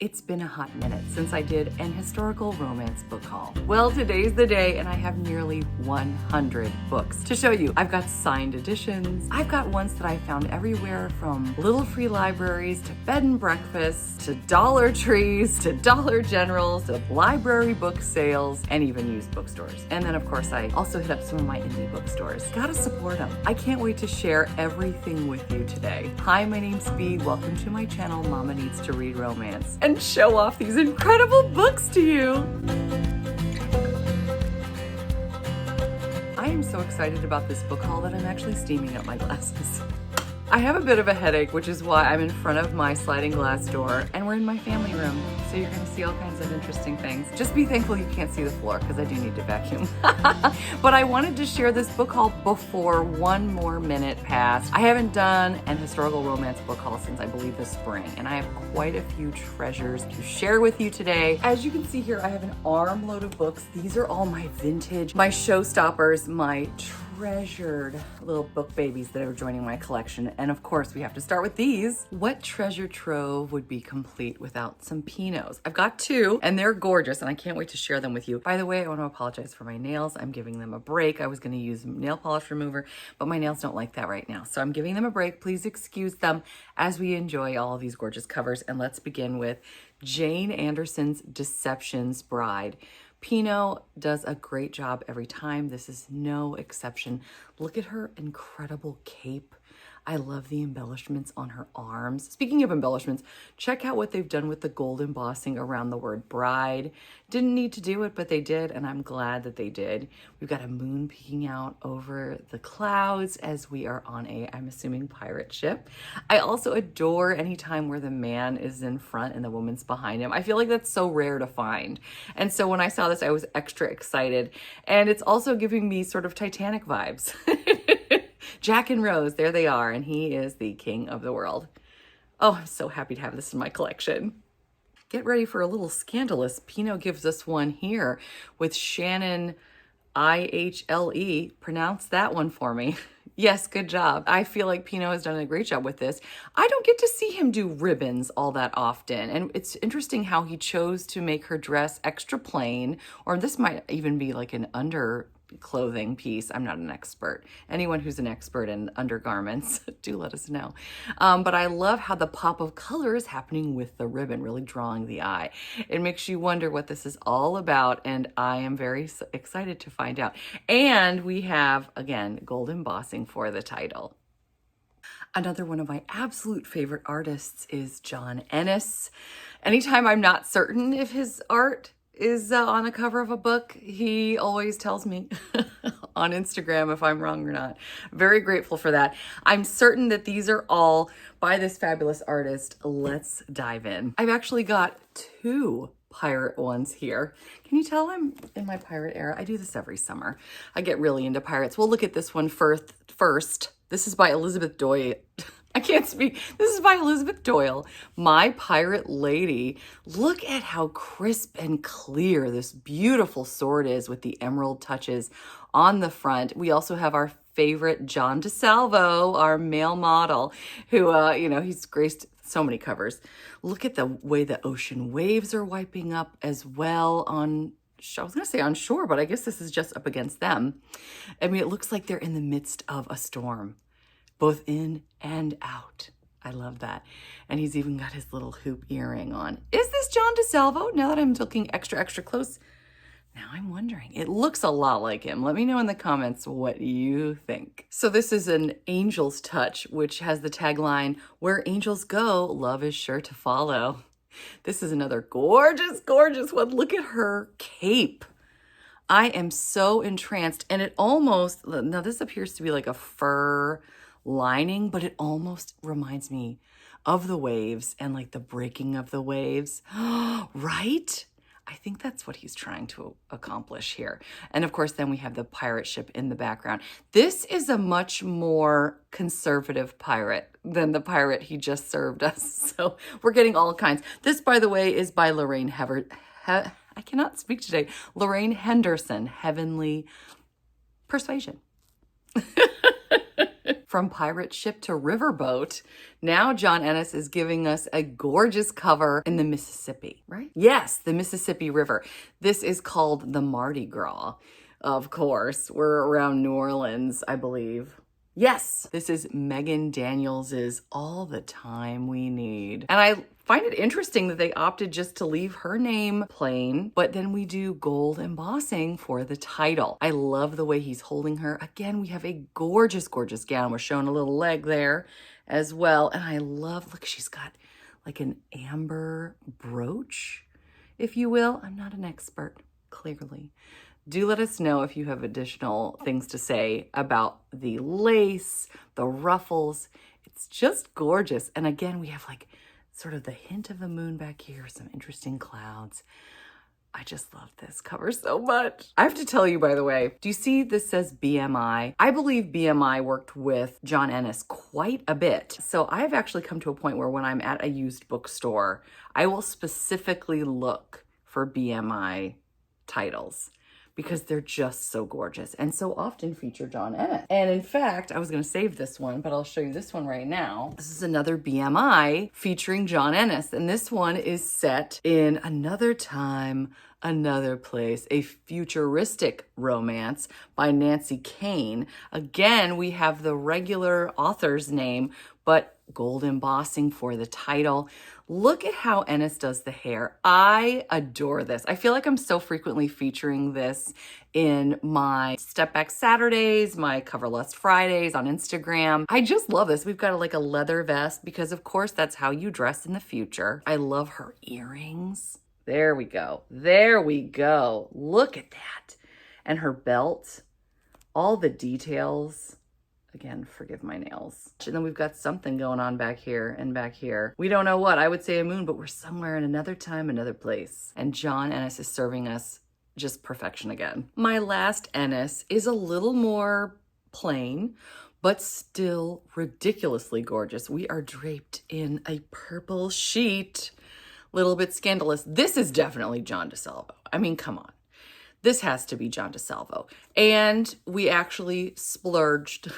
It's been a hot minute since I did an historical romance book haul. Well, today's the day and I have nearly 100 books to show you. I've got signed editions. I've got ones that I found everywhere from little free libraries to bed and breakfasts to Dollar Trees to Dollar Generals to library book sales and even used bookstores. And then of course I also hit up some of my indie bookstores. Gotta support them. I can't wait to share everything with you today. Hi, my name's Bea. Welcome to my channel, Mama Needs to Read Romance, and show off these incredible books to you. I am so excited about this book haul that I'm actually steaming up my glasses. I have a bit of a headache, which is why I'm in front of my sliding glass door and we're in my family room. So you're gonna see all kinds of interesting things. Just be thankful you can't see the floor because I do need to vacuum. But I wanted to share this book haul before one more minute passed. I haven't done an historical romance book haul since I believe the spring, and I have quite a few treasures to share with you today. As you can see here, I have an armload of books. These are all my vintage, my Showstoppers, my treasured little book babies that are joining my collection. And of course, we have to start with these. What treasure trove would be complete without some Pinos? I've got two, and they're gorgeous, and I can't wait to share them with you. By the way, I want to apologize for my nails. I'm giving them a break. I was going to use nail polish remover, but my nails don't like that right now. So I'm giving them a break. Please excuse them as we enjoy all of these gorgeous covers. And let's begin with Jane Anderson's Deception's Bride. Pino does a great job every time. This is no exception. Look at her incredible cape. I love the embellishments on her arms. Speaking of embellishments, check out what they've done with the gold embossing around the word bride. Didn't need to do it, but they did, and I'm glad that they did. We've got a moon peeking out over the clouds as we are on a, I'm assuming, pirate ship. I also adore any time where the man is in front and the woman's behind him. I feel like that's so rare to find. And so when I saw this, I was extra excited. And it's also giving me sort of Titanic vibes. Jack and Rose, there they are, and he is the king of the world. Oh, I'm so happy to have this in my collection. Get ready for a little scandalous. Pino gives us one here with Shannon Ihle. Pronounce that one for me. Yes, good job. I feel like Pino has done a great job with this. I don't get to see him do ribbons all that often. And it's interesting how he chose to make her dress extra plain, or this might even be like an underclothing piece. I'm not an expert. Anyone who's an expert in undergarments, do let us know. But I love how the pop of color is happening with the ribbon, really drawing the eye. It makes you wonder what this is all about, and I am very excited to find out. And we have, again, gold embossing for the title. Another one of my absolute favorite artists is John Ennis. Anytime I'm not certain if his art is on a cover of a book, he always tells me on Instagram if I'm wrong or not. Very grateful for that. I'm certain that these are all by this fabulous artist. Let's dive in. I've actually got two pirate ones here. Can you tell I'm in my pirate era? I do this every summer. I get really into pirates. We'll look at this one first. This is by Elizabeth Doyle. I can't speak. This is by Elizabeth Doyle, My Pirate Lady. Look at how crisp and clear this beautiful sword is with the emerald touches on the front. We also have our favorite John DeSalvo, our male model, who, he's graced so many covers. Look at the way the ocean waves are wiping up as well on, I was going to say on shore, but I guess this is just up against them. I mean, it looks like they're in the midst of a storm, both in and out. I love that. And he's even got his little hoop earring on. Is this John DeSalvo? Now that I'm looking extra close, now I'm wondering. It looks a lot like him. Let me know in the comments what you think. So this is an Angel's Touch, which has the tagline, "Where angels go, love is sure to follow." This is another gorgeous, gorgeous one. Look at her cape. I am so entranced. And it almost, now this appears to be like a fur lining, but it almost reminds me of the waves and like the breaking of the waves, right? I think that's what he's trying to accomplish here. And of course, then we have the pirate ship in the background. This is a much more conservative pirate than the pirate he just served us. So we're getting all kinds. This, by the way, is by Lorraine I cannot speak today. Lorraine Henderson, Heavenly Persuasion. From pirate ship to riverboat, now John Ennis is giving us a gorgeous cover in the Mississippi, right? Yes, the Mississippi River. This is called the Mardi Gras. Of course, we're around New Orleans, I believe. Yes, this is Megan Daniels's All the Time We Need. And I find it interesting that they opted just to leave her name plain, but then we do gold embossing for the title. I love the way he's holding her. Again, we have a gorgeous, gorgeous gown. We're showing a little leg there as well. And I love, look, she's got like an amber brooch, if you will. I'm not an expert, clearly. Do let us know if you have additional things to say about the lace, the ruffles. It's just gorgeous. And again, we have like sort of the hint of the moon back here, some interesting clouds. I just love this cover so much. I have to tell you, by the way, do you see this says BMI? I believe BMI worked with John Ennis quite a bit. So I have actually come to a point where when I'm at a used bookstore, I will specifically look for BMI titles, because they're just so gorgeous and so often feature John Ennis. And in fact, I was going to save this one, but I'll show you this one right now. This is another BMI featuring John Ennis, and this one is set in another time, another place, a futuristic romance by Nancy Kane. Again, we have the regular author's name, but gold embossing for the title. Look at how Ennis does the hair. I adore this. I feel like I'm so frequently featuring this in my Step Back Saturdays, my Cover Lust Fridays on Instagram. I just love this. We've got like a leather vest because of course that's how you dress in the future. I love her earrings. There we go. There we go. Look at that. And her belt, all the details. Again, forgive my nails. And then we've got something going on back here and back here. We don't know what. I would say a moon, but we're somewhere in another time, another place. And John Ennis is serving us just perfection again. My last Ennis is a little more plain, but still ridiculously gorgeous. We are draped in a purple sheet. Little bit scandalous. This is definitely John DeSalvo. I mean, come on. This has to be John DeSalvo. And we actually splurged.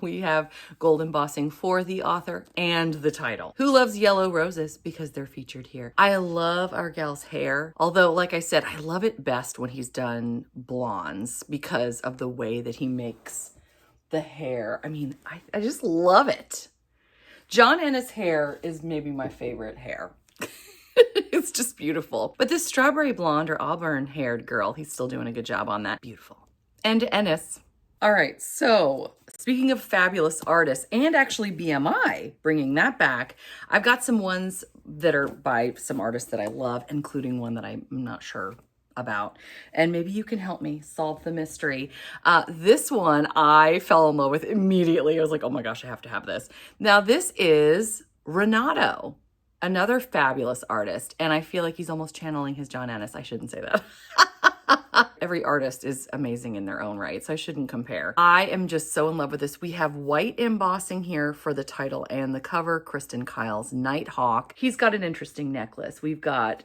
We have gold embossing for the author and the title. Who loves yellow roses? Because they're featured here. I love our gal's hair. Although, like I said, I love it best when he's done blondes because of the way that he makes the hair. I mean, I just love it. John Ennis' hair is maybe my favorite hair. It's just beautiful. But this strawberry blonde or auburn haired girl, he's still doing a good job on that. Beautiful. And Ennis. All right, so speaking of fabulous artists and actually BMI, bringing that back, I've got some ones that are by some artists that I love, including one that I'm not sure about. And maybe you can help me solve the mystery. This one I fell in love with immediately. I was like, oh my gosh, I have to have this. Now this is Renato. Another fabulous artist, and I feel like he's almost channeling his John Ennis. I shouldn't say that. Every artist is amazing in their own right, so I shouldn't compare. I am just so in love with this. We have white embossing here for the title and the cover, Kristen Kyle's Nighthawk. He's got an interesting necklace. We've got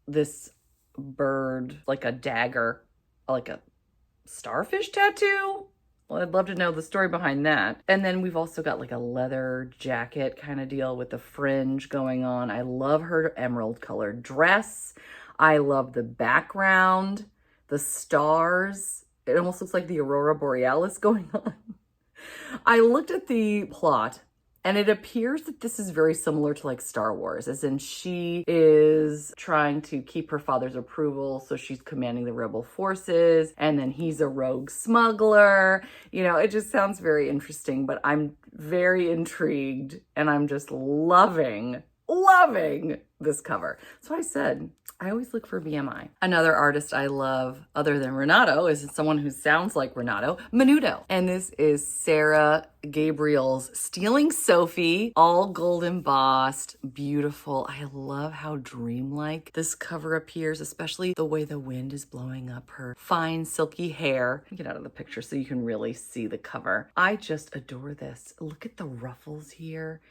this bird, like a dagger, like a starfish tattoo. Well, I'd love to know the story behind that. And then we've also got like a leather jacket kind of deal with the fringe going on. I love her emerald colored dress. I love the background, the stars. It almost looks like the Aurora Borealis going on. I looked at the plot and it appears that this is very similar to like Star Wars, as in she is trying to keep her father's approval, so she's commanding the rebel forces, and then he's a rogue smuggler. You know, it just sounds very interesting, but I'm very intrigued and I'm just loving this cover. So I said, I always look for BMI. Another artist I love other than Renato is someone who sounds like Renato, Menudo. And this is Sarah Gabriel's Stealing Sophie, all gold embossed, beautiful. I love how dreamlike this cover appears, especially the way the wind is blowing up her fine silky hair. Get out of the picture so you can really see the cover. I just adore this. Look at the ruffles here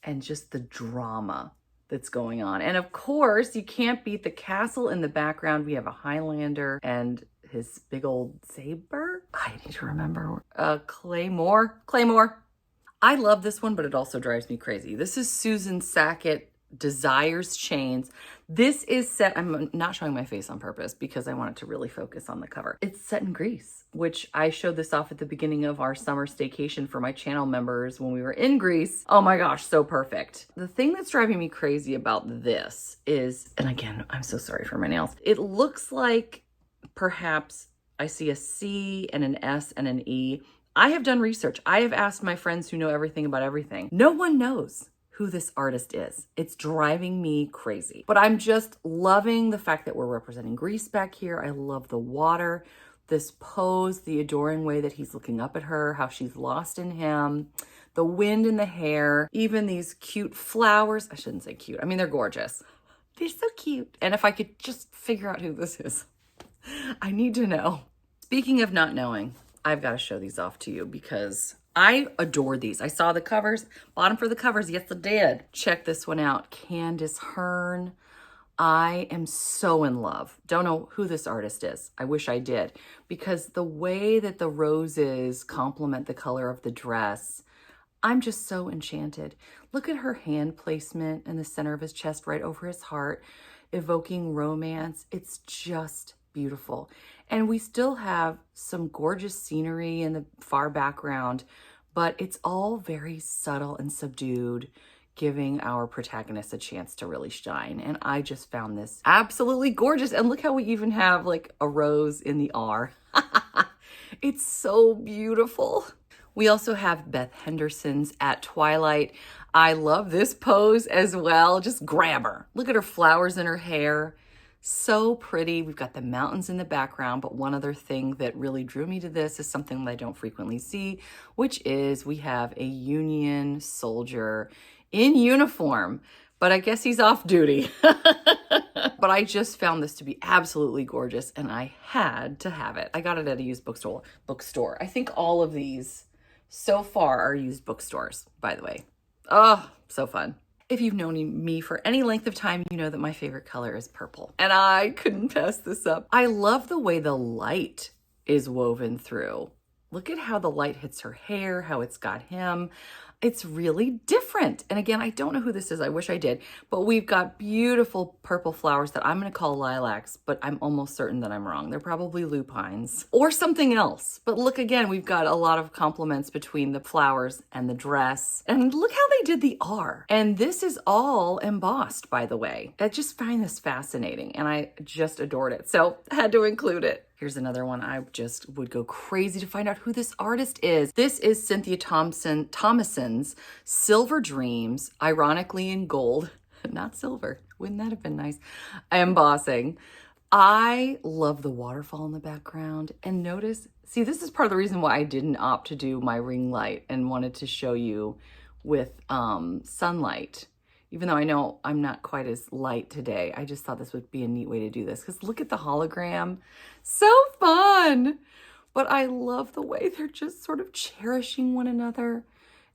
and just the drama that's going on. And of course, you can't beat the castle in the background. We have a Highlander and his big old saber. I need to remember. Claymore. I love this one, but it also drives me crazy. This is Susan Sackett Desires Chains. This is set, I'm not showing my face on purpose because I want it to really focus on the cover. It's set in Greece, which I showed this off at the beginning of our summer staycation for my channel members when we were in Greece. Oh my gosh, so perfect. The thing that's driving me crazy about this is, and again, I'm so sorry for my nails. It looks like perhaps I see a C and an S and an E. I have done research. I have asked my friends who know everything about everything. No one knows who this artist is. It's driving me crazy. But I'm just loving the fact that we're representing Greece back here. I love the water, this pose, the adoring way that he's looking up at her, how she's lost in him, the wind in the hair, even these cute flowers. I shouldn't say cute. I mean, they're gorgeous. They're so cute. And if I could just figure out who this is, I need to know. Speaking of not knowing, I've got to show these off to you because I adore these. I saw the covers, bought them for the covers. Yes, I did. Check this one out. Candace Hearn. I am so in love. Don't know who this artist is. I wish I did, because the way that the roses complement the color of the dress, I'm just so enchanted. Look at her hand placement in the center of his chest, right over his heart, evoking romance. It's just beautiful. And we still have some gorgeous scenery in the far background, but it's all very subtle and subdued, giving our protagonist a chance to really shine. And I just found this absolutely gorgeous. And look how we even have like a rose in the R. It's so beautiful. We also have Beth Henderson's At Twilight. I love this pose as well. Just grab her. Look at her flowers in her hair. So pretty. We've got the mountains in the background, but one other thing that really drew me to this is something that I don't frequently see, which is we have a Union soldier in uniform, but I guess he's off duty. But I just found this to be absolutely gorgeous and I had to have it. I got it at a used bookstore. I think all of these so far are used bookstores, by the way. Oh, so fun. If you've known me for any length of time, you know that my favorite color is purple. And I couldn't pass this up. I love the way the light is woven through. Look at how the light hits her hair, how it's got him. It's really different. And again, I don't know who this is. I wish I did. But we've got beautiful purple flowers that I'm going to call lilacs, but I'm almost certain that I'm wrong. They're probably lupines or something else. But look again, we've got a lot of complements between the flowers and the dress. And look how they did the R. And this is all embossed, by the way. I just find this fascinating and I just adored it. So I had to include it. Here's another one. I just would go crazy to find out who this artist is. This is Cynthia Thomason's Silver Dreams, ironically in gold, not silver. Wouldn't that have been nice? Embossing. I love the waterfall in the background. And notice, see, this is part of the reason why I didn't opt to do my ring light and wanted to show you with sunlight. Even though I know I'm not quite as light today, I just thought this would be a neat way to do this because look at the hologram. So fun. But I love the way they're just sort of cherishing one another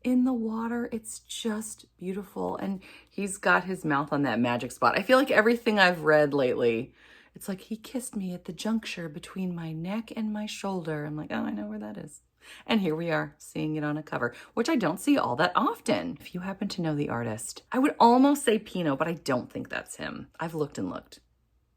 in the water. It's just beautiful. And he's got his mouth on that magic spot. I feel like everything I've read lately, it's like he kissed me at the juncture between my neck and my shoulder. I'm like, oh, I know where that is. And here we are seeing it on a cover, which I don't see all that often. If you happen to know the artist, I would almost say Pino, but I don't think that's him. I've looked and looked.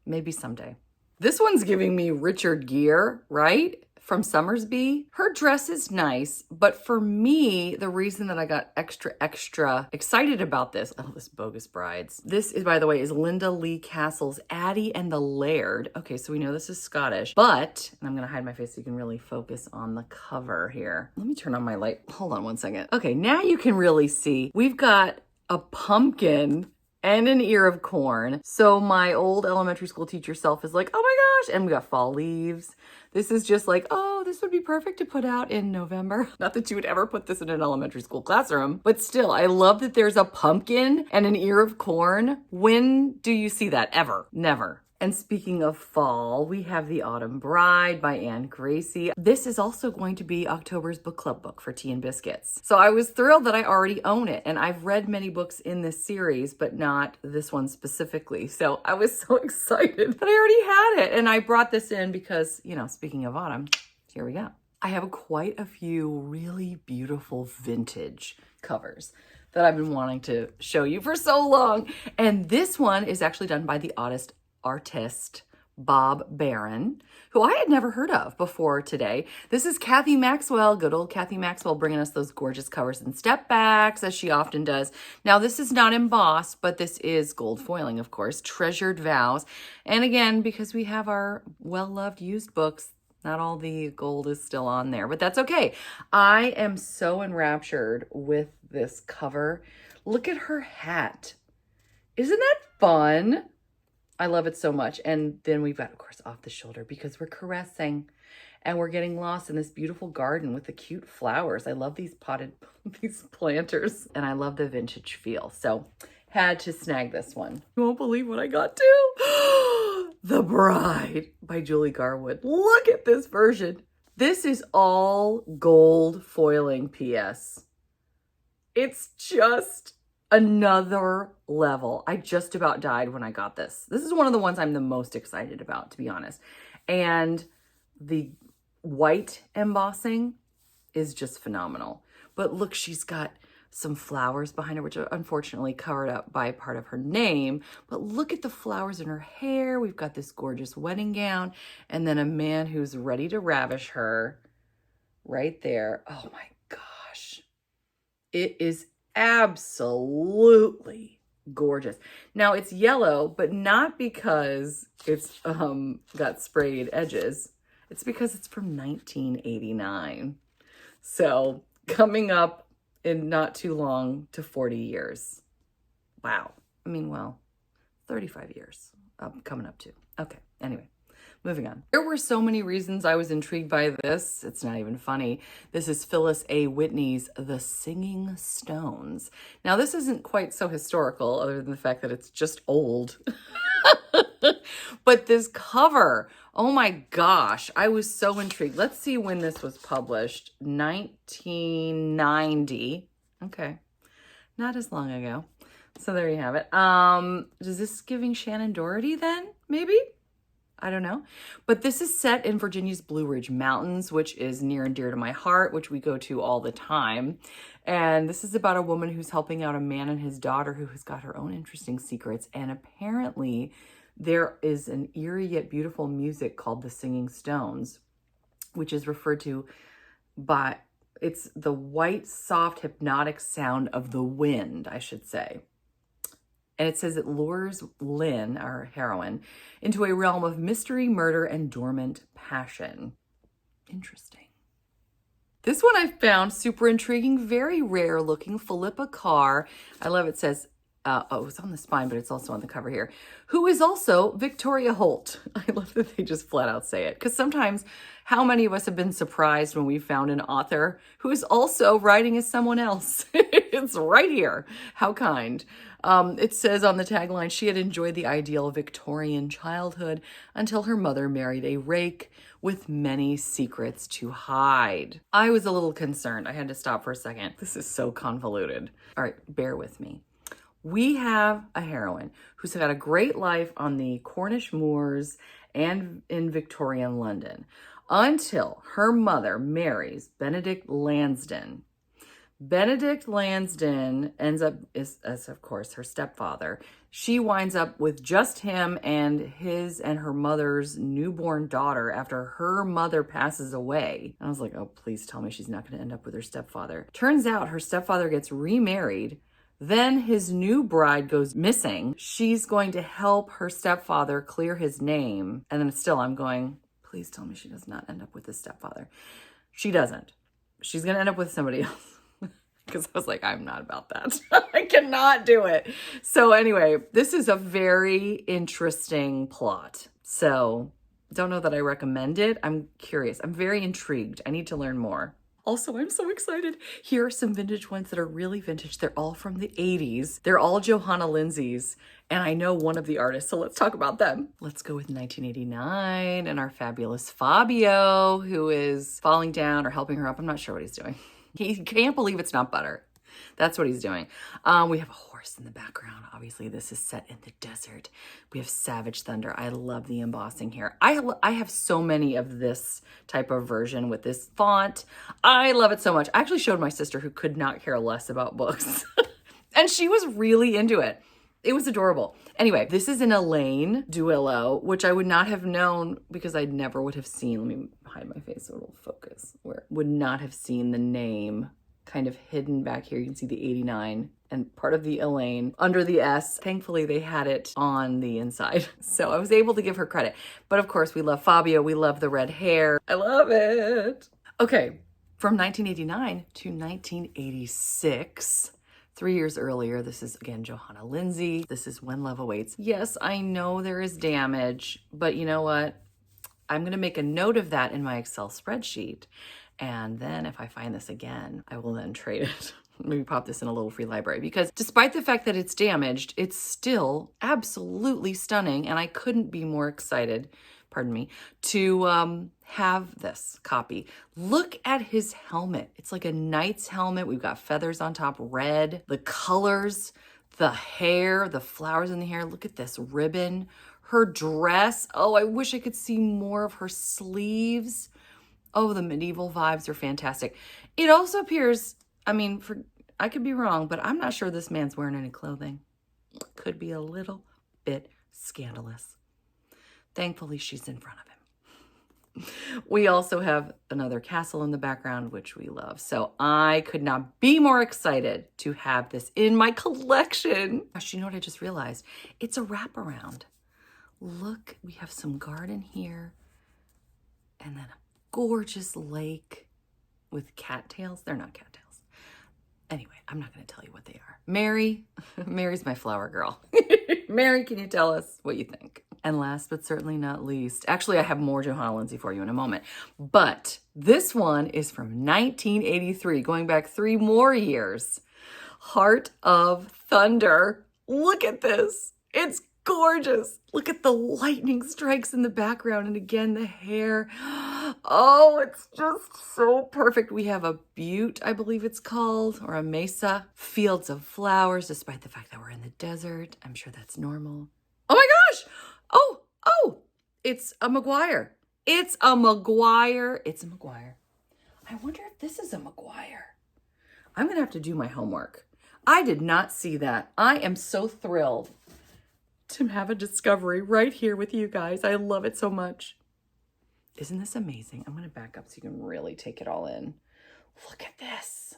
Maybe someday. This one's giving me Richard Gere, right? From Summersby. Her dress is nice, but for me, the reason that I got extra excited about this, oh, this Bogus Brides. This is, by the way, is Linda Lee Castle's Addie and the Laird. Okay, so we know this is Scottish, but, and I'm gonna hide my face so you can really focus on the cover here. Let me turn on my light. Hold on one second. Okay, now you can really see. We've got a pumpkin and an ear of corn. So my old elementary school teacher self is like, oh my gosh, and we got fall leaves. This is just like, oh, this would be perfect to put out in November. Not that you would ever put this in an elementary school classroom, but still, I love that there's a pumpkin and an ear of corn. When do you see that? Ever? Never. And speaking of fall, we have The Autumn Bride by Anne Gracie. This is also going to be October's book club book for Tea and Biscuits. So I was thrilled that I already own it. And I've read many books in this series, but not this one specifically. So I was so excited that I already had it. And I brought this in because, you know, speaking of autumn, here we go. I have quite a few really beautiful vintage covers that I've been wanting to show you for so long. And this one is actually done by the artist Bob Barron, who I had never heard of before today. This is Kathy Maxwell, good old Kathy Maxwell, bringing us those gorgeous covers and step backs, as she often does. Now, this is not embossed, but this is gold foiling, of course, Treasured Vows. And again, because we have our well-loved used books, not all the gold is still on there, but that's okay. I am so enraptured with this cover. Look at her hat. Isn't that fun? I love it so much. And then we've got, of course, off the shoulder because we're caressing and we're getting lost in this beautiful garden with the cute flowers. I love these these planters, and I love the vintage feel. So had to snag this one. You won't believe what I got too. The Bride by Julie Garwood. Look at this version. This is all gold foiling, PS. It's just another level. I just about died when I got this. This is one of the ones I'm the most excited about, to be honest. And the white embossing is just phenomenal. But look, she's got some flowers behind her, which are unfortunately covered up by part of her name. But look at the flowers in her hair. We've got this gorgeous wedding gown, and then a man who's ready to ravish her right there. Oh my gosh. It is absolutely gorgeous. Now it's yellow, but not because it's got sprayed edges. It's because it's from 1989. So coming up in not too long to 40 years. Wow. I mean, well, 35 years coming up to. Okay. Anyway, moving on. There were so many reasons I was intrigued by this. It's not even funny. This is Phyllis A. Whitney's The Singing Stones. Now, this isn't quite so historical other than the fact that it's just old. But this cover, oh my gosh, I was so intrigued. Let's see when this was published. 1990. Okay. Not as long ago. So there you have it. Is this giving Shannon Doherty then? Maybe? I don't know. But this is set in Virginia's Blue Ridge Mountains, which is near and dear to my heart, which we go to all the time. And this is about a woman who's helping out a man and his daughter who has got her own interesting secrets. And apparently there is an eerie yet beautiful music called The Singing Stones, which is referred to by, it's the white, soft, hypnotic sound of the wind, I should say. And it says it lures Lynn, our heroine, into a realm of mystery, murder, and dormant passion. Interesting. This one I found super intriguing, very rare looking. Philippa Carr. I love it says, it's on the spine, but it's also on the cover here, who is also Victoria Holt. I love that they just flat out say it, because sometimes how many of us have been surprised when we found an author who is also writing as someone else? It's right here. How kind. It says on the tagline, she had enjoyed the ideal Victorian childhood until her mother married a rake with many secrets to hide. I was a little concerned. I had to stop for a second. This is so convoluted. All right, bear with me. We have a heroine who's got a great life on the Cornish moors and in Victorian London until her mother marries Benedict Langston. Benedict Langston ends up as of course her stepfather. She winds up with just him and his and her mother's newborn daughter after her mother passes away. I was like, oh, please tell me she's not going to end up with her stepfather. Turns out her stepfather gets remarried. Then his new bride goes missing. She's going to help her stepfather clear his name. And then still I'm going, please tell me she does not end up with his stepfather. She doesn't. She's going to end up with somebody else. Because I was like, I'm not about that. I cannot do it. So anyway, this is a very interesting plot. So don't know that I recommend it. I'm curious. I'm very intrigued. I need to learn more. Also, I'm so excited. Here are some vintage ones that are really vintage. They're all from the 80s. They're all Johanna Lindsey's, and I know one of the artists, so let's talk about them. Let's go with 1989 and our fabulous Fabio, who is falling down or helping her up. I'm not sure what he's doing. He can't believe it's not butter. That's what he's doing. We have a horse in the background. Obviously, this is set in the desert. We have Savage Thunder. I love the embossing here. I have so many of this type of version with this font. I love it so much. I actually showed my sister, who could not care less about books. And she was really into it. It was adorable. Anyway, this is an Elaine Duillo, which I would not have known because I never would have seen. Let me hide my face so it'll focus. Where would not have seen the name kind of hidden back here. You can see the 89 and part of the Elaine under the S. Thankfully, they had it on the inside. So I was able to give her credit. But of course, we love Fabio. We love the red hair. I love it. Okay, from 1989 to 1986. 3 years earlier, this is again Johanna Lindsey. This is When Love Awaits. Yes, I know there is damage, but you know what? I'm gonna make a note of that in my Excel spreadsheet. And then if I find this again, I will then trade it. Maybe pop this in a little free library, because despite the fact that it's damaged, it's still absolutely stunning. And I couldn't be more excited, pardon me, to have this copy. Look at his helmet. It's like a knight's helmet. We've got feathers on top, red, the colors, the hair, the flowers in the hair. Look at this ribbon, her dress. Oh, I wish I could see more of her sleeves. Oh, the medieval vibes are fantastic. It also appears, I mean, I could be wrong, but I'm not sure this man's wearing any clothing. Could be a little bit scandalous. Thankfully, she's in front of him. We also have another castle in the background, which we love. So I could not be more excited to have this in my collection. Gosh, you know what I just realized? It's a wraparound. Look, we have some garden here and then a gorgeous lake with cattails. They're not cattails. Anyway, I'm not going to tell you what they are. Mary's my flower girl. Mary, can you tell us what you think? And last but certainly not least, actually I have more Johanna Lindsey for you in a moment, but this one is from 1983, going back 3 more years. Heart of Thunder. Look at this. It's gorgeous. Look at the lightning strikes in the background, and again, the hair. Oh, it's just so perfect. We have a butte, I believe it's called, or a mesa. Fields of flowers, despite the fact that we're in the desert. I'm sure that's normal. Oh my gosh! Oh, it's a Maguire. It's a Maguire. It's a Maguire. I wonder if this is a Maguire. I'm going to have to do my homework. I did not see that. I am so thrilled to have a discovery right here with you guys. I love it so much. Isn't this amazing? I'm going to back up so you can really take it all in. Look at this.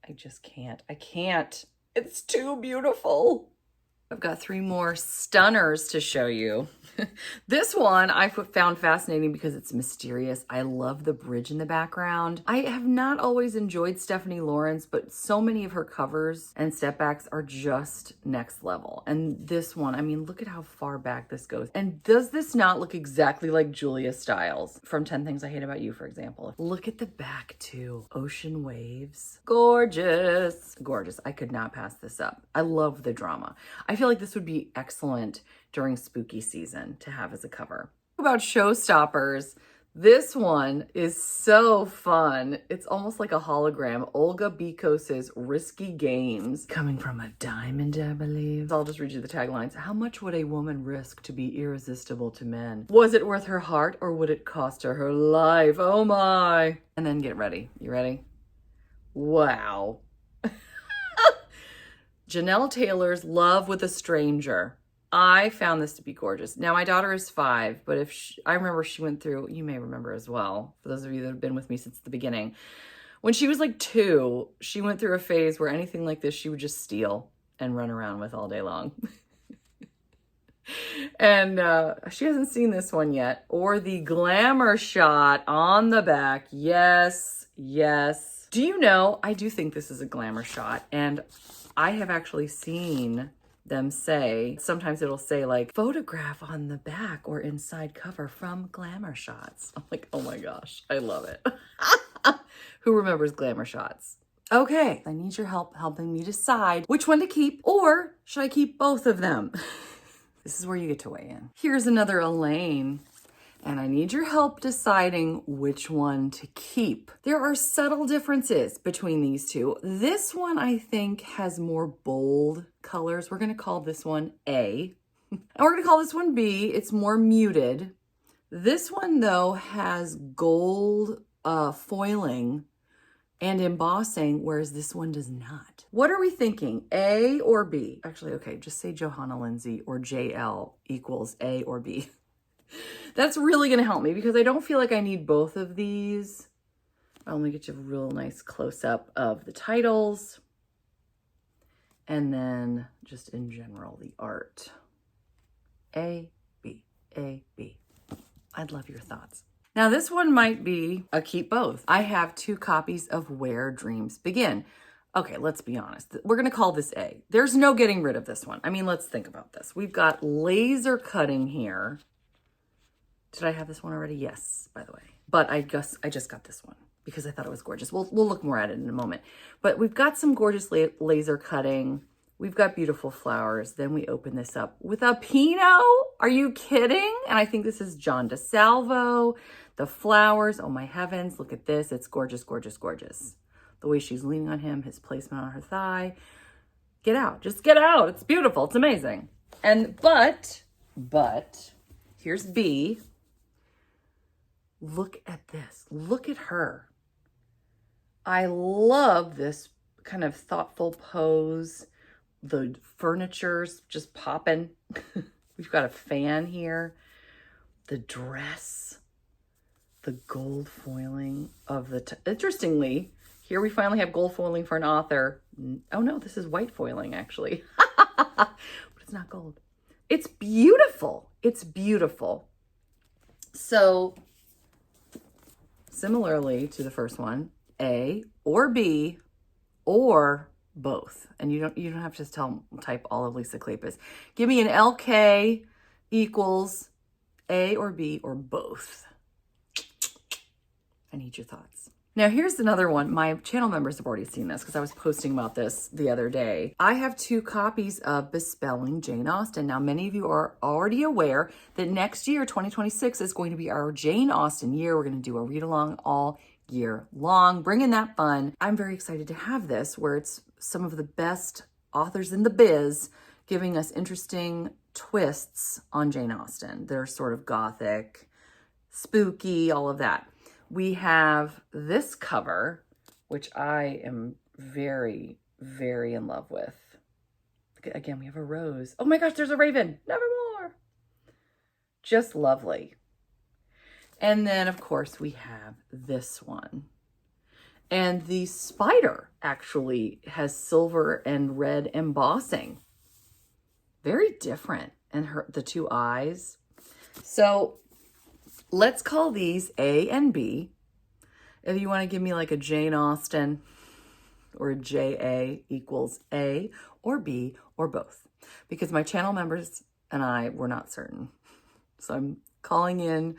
I just can't. I can't. It's too beautiful. I've got 3 more stunners to show you. This one I found fascinating because it's mysterious. I love the bridge in the background. I have not always enjoyed Stephanie Lawrence, but so many of her covers and step backs are just next level. And this one, I mean, look at how far back this goes. And does this not look exactly like Julia Stiles from 10 Things I Hate About You, for example? Look at the back too. Ocean waves. Gorgeous. Gorgeous. I could not pass this up. I love the drama. I feel like this would be excellent during spooky season to have as a cover. About Showstoppers, this one is so fun. It's almost like a hologram. Olga Bikos's Risky Games, coming from a diamond, I believe. I'll just read you the taglines. How much would a woman risk to be irresistible to men? Was it worth her heart, or would it cost her her life? Oh my. And then get ready. You ready? Wow. Janelle Taylor's Love with a Stranger. I found this to be gorgeous. Now, my daughter is 5, but I remember she went through, you may remember as well, for those of you that have been with me since the beginning, when she was like 2, she went through a phase where anything like this she would just steal and run around with all day long. And she hasn't seen this one yet, or the glamour shot on the back. Yes, yes. Do you know, I do think this is a glamour shot, and I have actually seen them say, sometimes it'll say like photograph on the back or inside cover from glamour shots. I'm like, oh my gosh, I love it. Who remembers glamour shots? Okay, I need your help helping me decide which one to keep, or should I keep both of them? This is where you get to weigh in. Here's another Elaine. And I need your help deciding which one to keep. There are subtle differences between these two. This one, I think, has more bold colors. We're gonna call this one A. And we're gonna call this one B. It's more muted. This one, though, has gold foiling and embossing, whereas this one does not. What are we thinking, A or B? Actually, okay, just say Johanna Lindsey or JL equals A or B. That's really gonna help me because I don't feel like I need both of these. I'll only get you a real nice close-up of the titles. And then just in general, the art. A, B, A, B. I'd love your thoughts. Now this one might be a keep both. I have 2 copies of Where Dreams Begin. Okay, let's be honest. We're gonna call this A. There's no getting rid of this one. I mean, let's think about this. We've got laser cutting here. Did I have this one already? Yes, by the way. But I guess I just got this one because I thought it was gorgeous. We'll look more at it in a moment. But we've got some gorgeous laser cutting. We've got beautiful flowers. Then we open this up with a Pino. Are you kidding? And I think this is John DeSalvo. The flowers, oh my heavens, look at this. It's gorgeous, gorgeous, gorgeous. The way she's leaning on him, his placement on her thigh. Get out, just get out. It's beautiful, it's amazing. And, but, here's B. Look at this, look at her. I love this kind of thoughtful pose. The furniture's just popping. We've got a fan here. The dress, the gold foiling of the, interestingly, here we finally have gold foiling for an author. Oh no, this is white foiling actually. But it's not gold. It's beautiful. It's beautiful. So similarly to the first one, A or B or both. And you don't have to just type all of Lisa Kleypas. Give me an LK equals A or B or both. I need your thoughts. Now here's another one. My channel members have already seen this because I was posting about this the other day. I have 2 copies of Bespelling Jane Austen. Now many of you are already aware that next year, 2026, is going to be our Jane Austen year. We're going to do a read along all year long, bringing that fun. I'm very excited to have this where it's some of the best authors in the biz giving us interesting twists on Jane Austen. They're sort of Gothic, spooky, all of that. We have this cover, which I am very, very in love with. Again, we have a rose. Oh my gosh, there's a raven. Nevermore. Just lovely. And then, of course, we have this one. And the spider actually has silver and red embossing. Very different. And the 2 eyes. So let's call these A and B. If you want to give me like a Jane Austen or a JA equals A or B or both. Because my channel members and I were not certain. So I'm calling in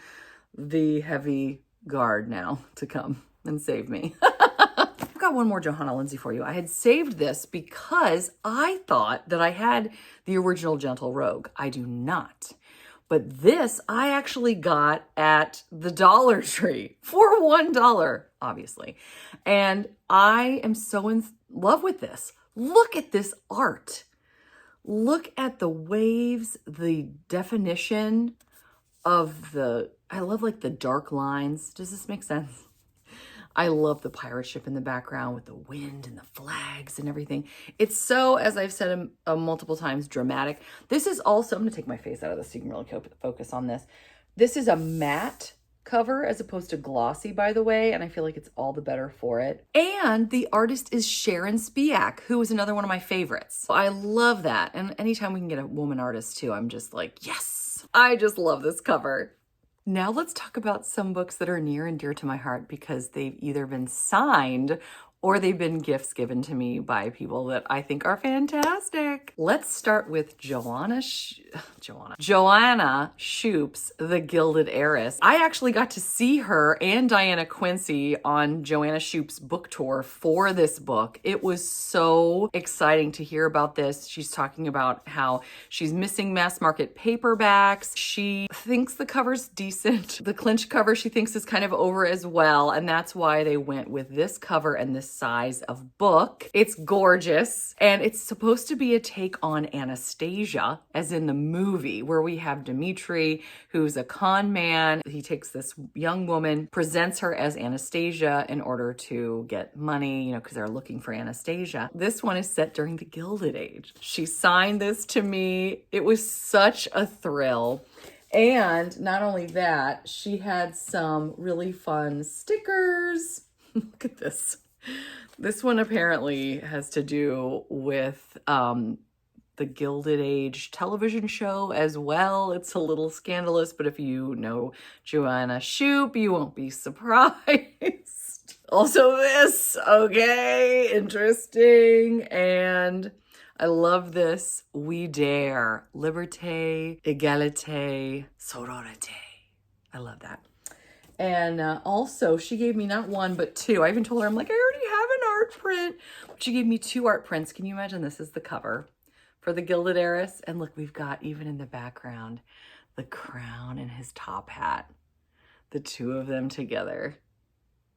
the heavy guard now to come and save me. I've got one more Johanna Lindsey for you. I had saved this because I thought that I had the original Gentle Rogue. I do not. But this I actually got at the Dollar Tree for $1, obviously. And I am so in love with this. Look at this art. Look at the waves, the definition of I love like the dark lines. Does this make sense? I love the pirate ship in the background with the wind and the flags and everything. It's so, as I've said multiple times, dramatic. This is also, I'm going to take my face out of this so you can really focus on this. This is a matte cover as opposed to glossy, by the way, and I feel like it's all the better for it. And the artist is Sharon Spiak, who is another one of my favorites. So I love that. And anytime we can get a woman artist too, I'm just like, yes, I just love this cover. Now let's talk about some books that are near and dear to my heart because they've either been signed or they've been gifts given to me by people that I think are fantastic. Gothic. Let's start with Johanna Shupe's The Gilded Heiress. I actually got to see her and Diana Quincy on Johanna Shupe's book tour for this book. It was so exciting to hear about this. She's talking about how she's missing mass market paperbacks. She thinks the cover's decent. The clinch cover she thinks is kind of over as well, and that's why they went with this cover and this size of book. It's gorgeous, and it's supposed to be a take on Anastasia, as in the movie, where we have Dimitri, who's a con man. He takes this young woman, presents her as Anastasia in order to get money, because they're looking for Anastasia. This one is set during the Gilded Age. She signed this to me. It was such a thrill. And not only that, she had some really fun stickers. Look at this. This one apparently has to do with the Gilded Age television show as well. It's a little scandalous, but if you know Johanna Shupe, you won't be surprised. Also this, okay, interesting. And I love this. We dare. Liberté, égalité, sororité. I love that. And also, she gave me not one, but two. I even told her, I'm like, I already have an art print. But she gave me 2 art prints. Can you imagine this is the cover for The Gilded Heiress? And look, we've got, even in the background, the crown and his top hat. The 2 of them together.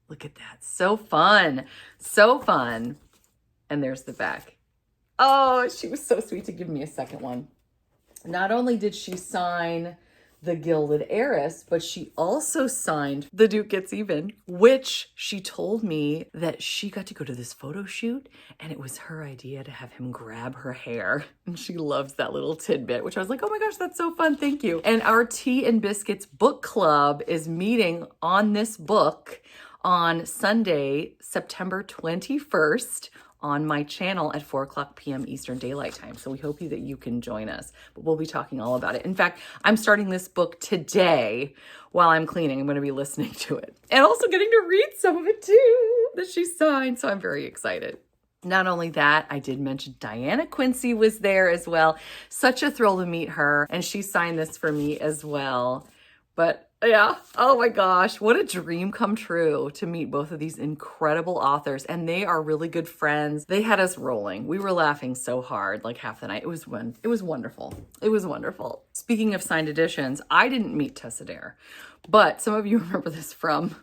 Look at that. So fun. So fun. And there's the back. Oh, she was so sweet to give me a second one. Not only did she sign The Gilded Heiress, but she also signed The Duke Gets Even, which she told me that she got to go to this photo shoot and it was her idea to have him grab her hair. And she loves that little tidbit, which I was like, oh my gosh, that's so fun. Thank you. And our Tea and Biscuits book club is meeting on this book on Sunday, September 21st. On my channel at 4:00 p.m. Eastern Daylight Time. So we hope that you can join us, but we'll be talking all about it. In fact, I'm starting this book today while I'm cleaning. I'm going to be listening to it and also getting to read some of it too that she signed. So I'm very excited. Not only that, I did mention Diana Quincy was there as well. Such a thrill to meet her. And she signed this for me as well. But yeah, oh my gosh, what a dream come true to meet both of these incredible authors. And they are really good friends. They had us rolling. We were laughing so hard, like half the night. It was wonderful. It was wonderful. Speaking of signed editions, I didn't meet Tessa Dare, but some of you remember this from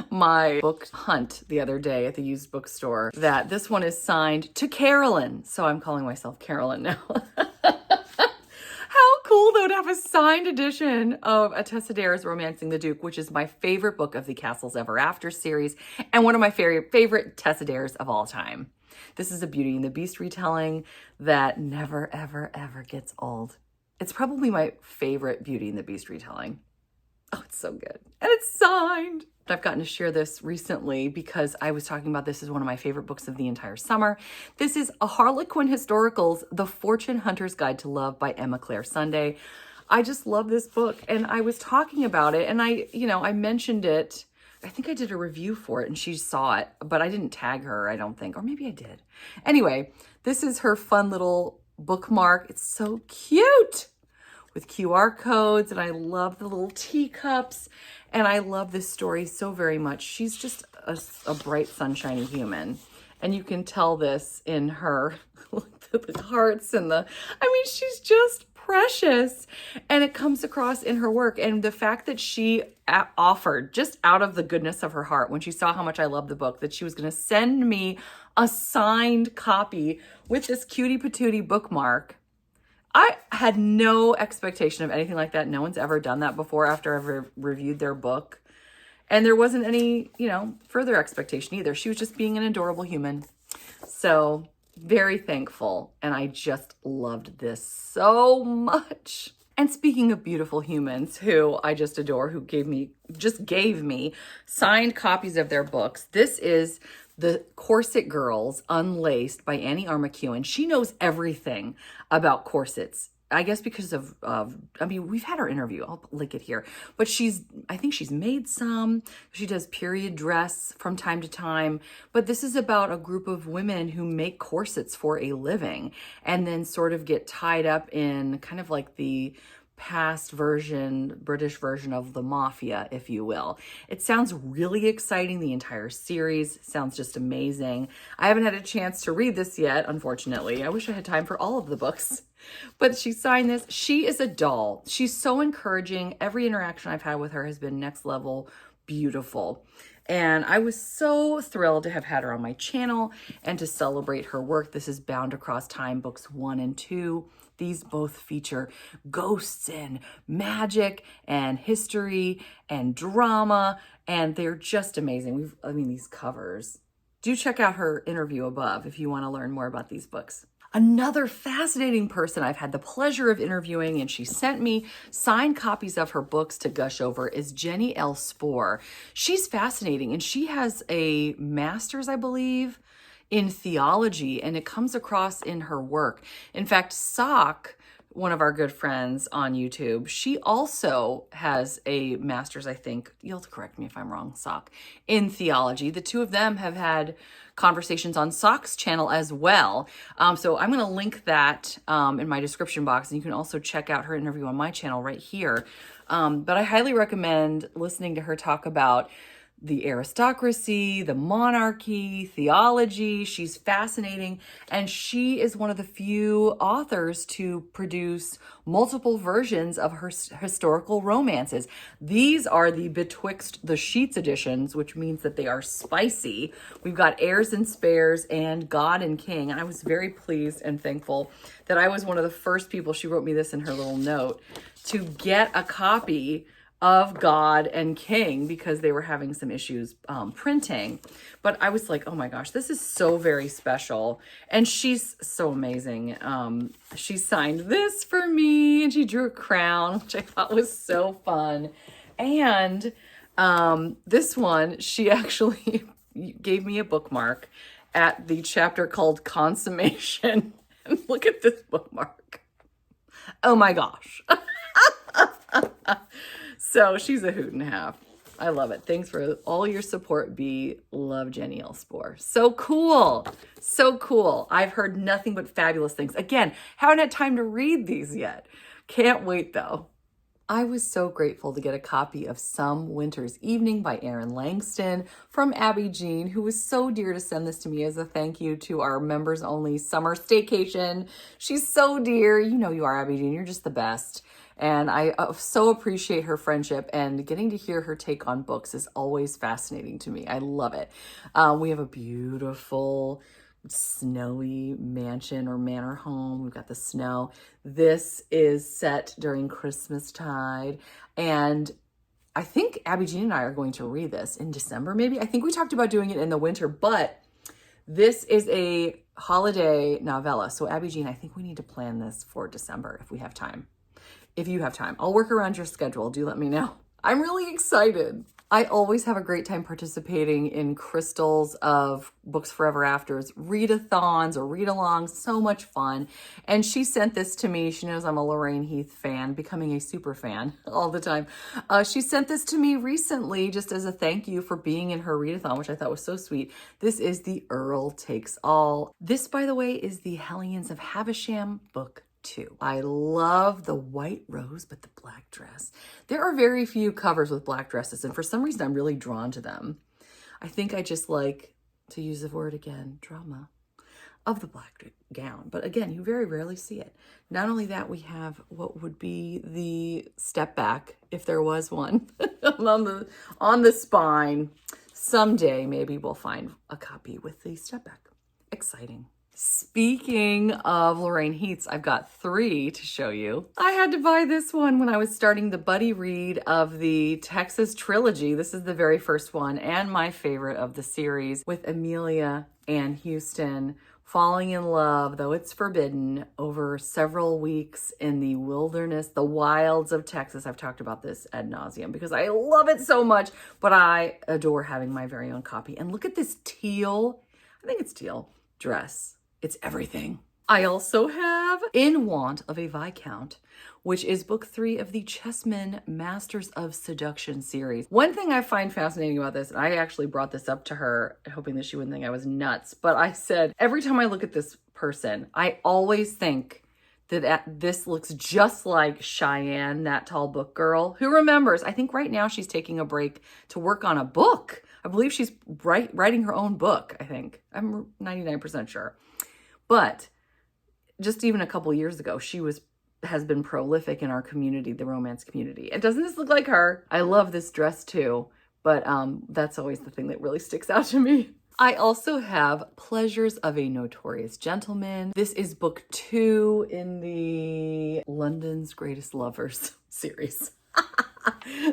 my book hunt the other day at the used bookstore, that this one is signed to Carolyn. So I'm calling myself Carolyn now. Cool though to have a signed edition of A Tessa Dare's Romancing the Duke, which is my favorite book of the Castles Ever After series and one of my favorite Tessa Dares of all time. This is a Beauty and the Beast retelling that never, ever, ever gets old. It's probably my favorite Beauty and the Beast retelling. Oh, it's so good. And it's signed. I've gotten to share this recently because I was talking about this as one of my favorite books of the entire summer. This is A Harlequin Historicals, The Fortune Hunter's Guide to Love by Emma Claire Sunday. I just love this book, and I was talking about it, and I mentioned it. I think I did a review for it and she saw it, but I didn't tag her, I don't think, or maybe I did. Anyway, this is her fun little bookmark. It's so cute with QR codes, and I love the little teacups. And I love this story so very much. She's just a bright, sunshiny human. And you can tell this in her, the hearts and she's just precious. And it comes across in her work. And the fact that she offered, just out of the goodness of her heart, when she saw how much I loved the book, that she was going to send me a signed copy with this cutie patootie bookmark. I had no expectation of anything like that. No one's ever done that before after I've reviewed their book. And there wasn't any, further expectation either. She was just being an adorable human. So very thankful. And I just loved this so much. And speaking of beautiful humans who I just adore, who gave me signed copies of their books, this is The Corset Girls Unlaced by Annie Armaquin. She knows everything about corsets I guess because of, I mean, we've had her interview. I'll link it here. But I think she's made some. She does period dress from time to time. But this is about a group of women who make corsets for a living and then sort of get tied up in kind of like the past version, British version of the mafia, if you will. It sounds really exciting. The entire series sounds just amazing. I haven't had a chance to read this yet, unfortunately. I wish I had time for all of the books. But she signed this. She is a doll. She's so encouraging. Every interaction I've had with her has been next level beautiful. And I was so thrilled to have had her on my channel and to celebrate her work. This is Bound Across Time, books 1 and 2. These both feature ghosts and magic and history and drama, and they're just amazing. I mean, these covers. Do check out her interview above if you want to learn more about these books. Another fascinating person I've had the pleasure of interviewing, and she sent me signed copies of her books to gush over, is Jennie L. Spohr. She's fascinating, and she has a master's, I believe, in theology, and it comes across in her work. In fact, Sock, one of our good friends on YouTube, she also has a master's, I think, you'll correct me if I'm wrong, Sock, in theology. The two of them have had conversations on Sock's channel as well. So I'm going to link that in my description box, and you can also check out her interview on my channel right here. But I highly recommend listening to her talk about the aristocracy, the monarchy, theology. She's fascinating. And she is one of the few authors to produce multiple versions of her historical romances. These are the Betwixt the Sheets editions, which means that they are spicy. We've got Heirs and Spares and God and King. And I was very pleased and thankful that I was one of the first people, she wrote me this in her little note, to get a copy of God and King because they were having some issues printing. But I was like, oh my gosh, this is so very special. And she's so amazing. She signed this for me and she drew a crown, which I thought was so fun. And this one, she actually gave me a bookmark at the chapter called Consummation. And look at this bookmark. Oh my gosh. So she's a hoot and a half. I love it. Thanks for all your support, B. Love, Jennie L. Spohr. So cool. So cool. I've heard nothing but fabulous things. Again, haven't had time to read these yet. Can't wait though. I was so grateful to get a copy of Some Winter's Evening by Erin Langston from Abby Jean, who was so dear to send this to me as a thank you to our members only summer staycation. She's so dear. You know you are, Abby Jean. You're just the best. And I so appreciate her friendship, and getting to hear her take on books is always fascinating to me. I love it. We have a beautiful snowy mansion or manor home. We've got the snow. This is set during Christmas tide. And I think Abby Jean and I are going to read this in December, maybe. I think we talked about doing it in the winter, but this is a holiday novella. So Abby Jean, I think we need to plan this for December if we have time. If you have time, I'll work around your schedule. Do let me know. I'm really excited. I always have a great time participating in Crystal's of Books Forever After's readathons or read-alongs. So much fun. And she sent this to me. She knows I'm a Lorraine Heath fan, becoming a super fan all the time. She sent this to me recently just as a thank you for being in her readathon, which I thought was so sweet. This is The Earl Takes All. This, by the way, is the Hellions of Havisham book 2. I love the white rose, but the black dress. There are very few covers with black dresses, and for some reason I'm really drawn to them. I think I just like, to use the word again, drama of the black gown. But again, you very rarely see it. Not only that, we have what would be the step back, if there was one, on the spine. Someday, maybe we'll find a copy with the step back. Exciting. Speaking of Lorraine Heath's, I've got 3 to show you. I had to buy this one when I was starting the buddy read of the Texas trilogy. This is the very first one and my favorite of the series, with Amelia and Houston falling in love, though it's forbidden, over several weeks in the wilderness, the wilds of Texas. I've talked about this ad nauseum because I love it so much, but I adore having my very own copy. And look at this teal, I think it's teal, dress. It's everything. I also have In Want of a Viscount, which is book 3 of the Chessmen Masters of Seduction series. One thing I find fascinating about this, and I actually brought this up to her, hoping that she wouldn't think I was nuts, but I said, every time I look at this person, I always think that this looks just like Cheyenne, that tall book girl. Who remembers? I think right now she's taking a break to work on a book. I believe she's writing her own book, I think. I'm 99% sure. But just even a couple years ago, she has been prolific in our community, the romance community. And doesn't this look like her? I love this dress too, but that's always the thing that really sticks out to me. I also have Pleasures of a Notorious Gentleman. This is book 2 in the London's Greatest Lovers series.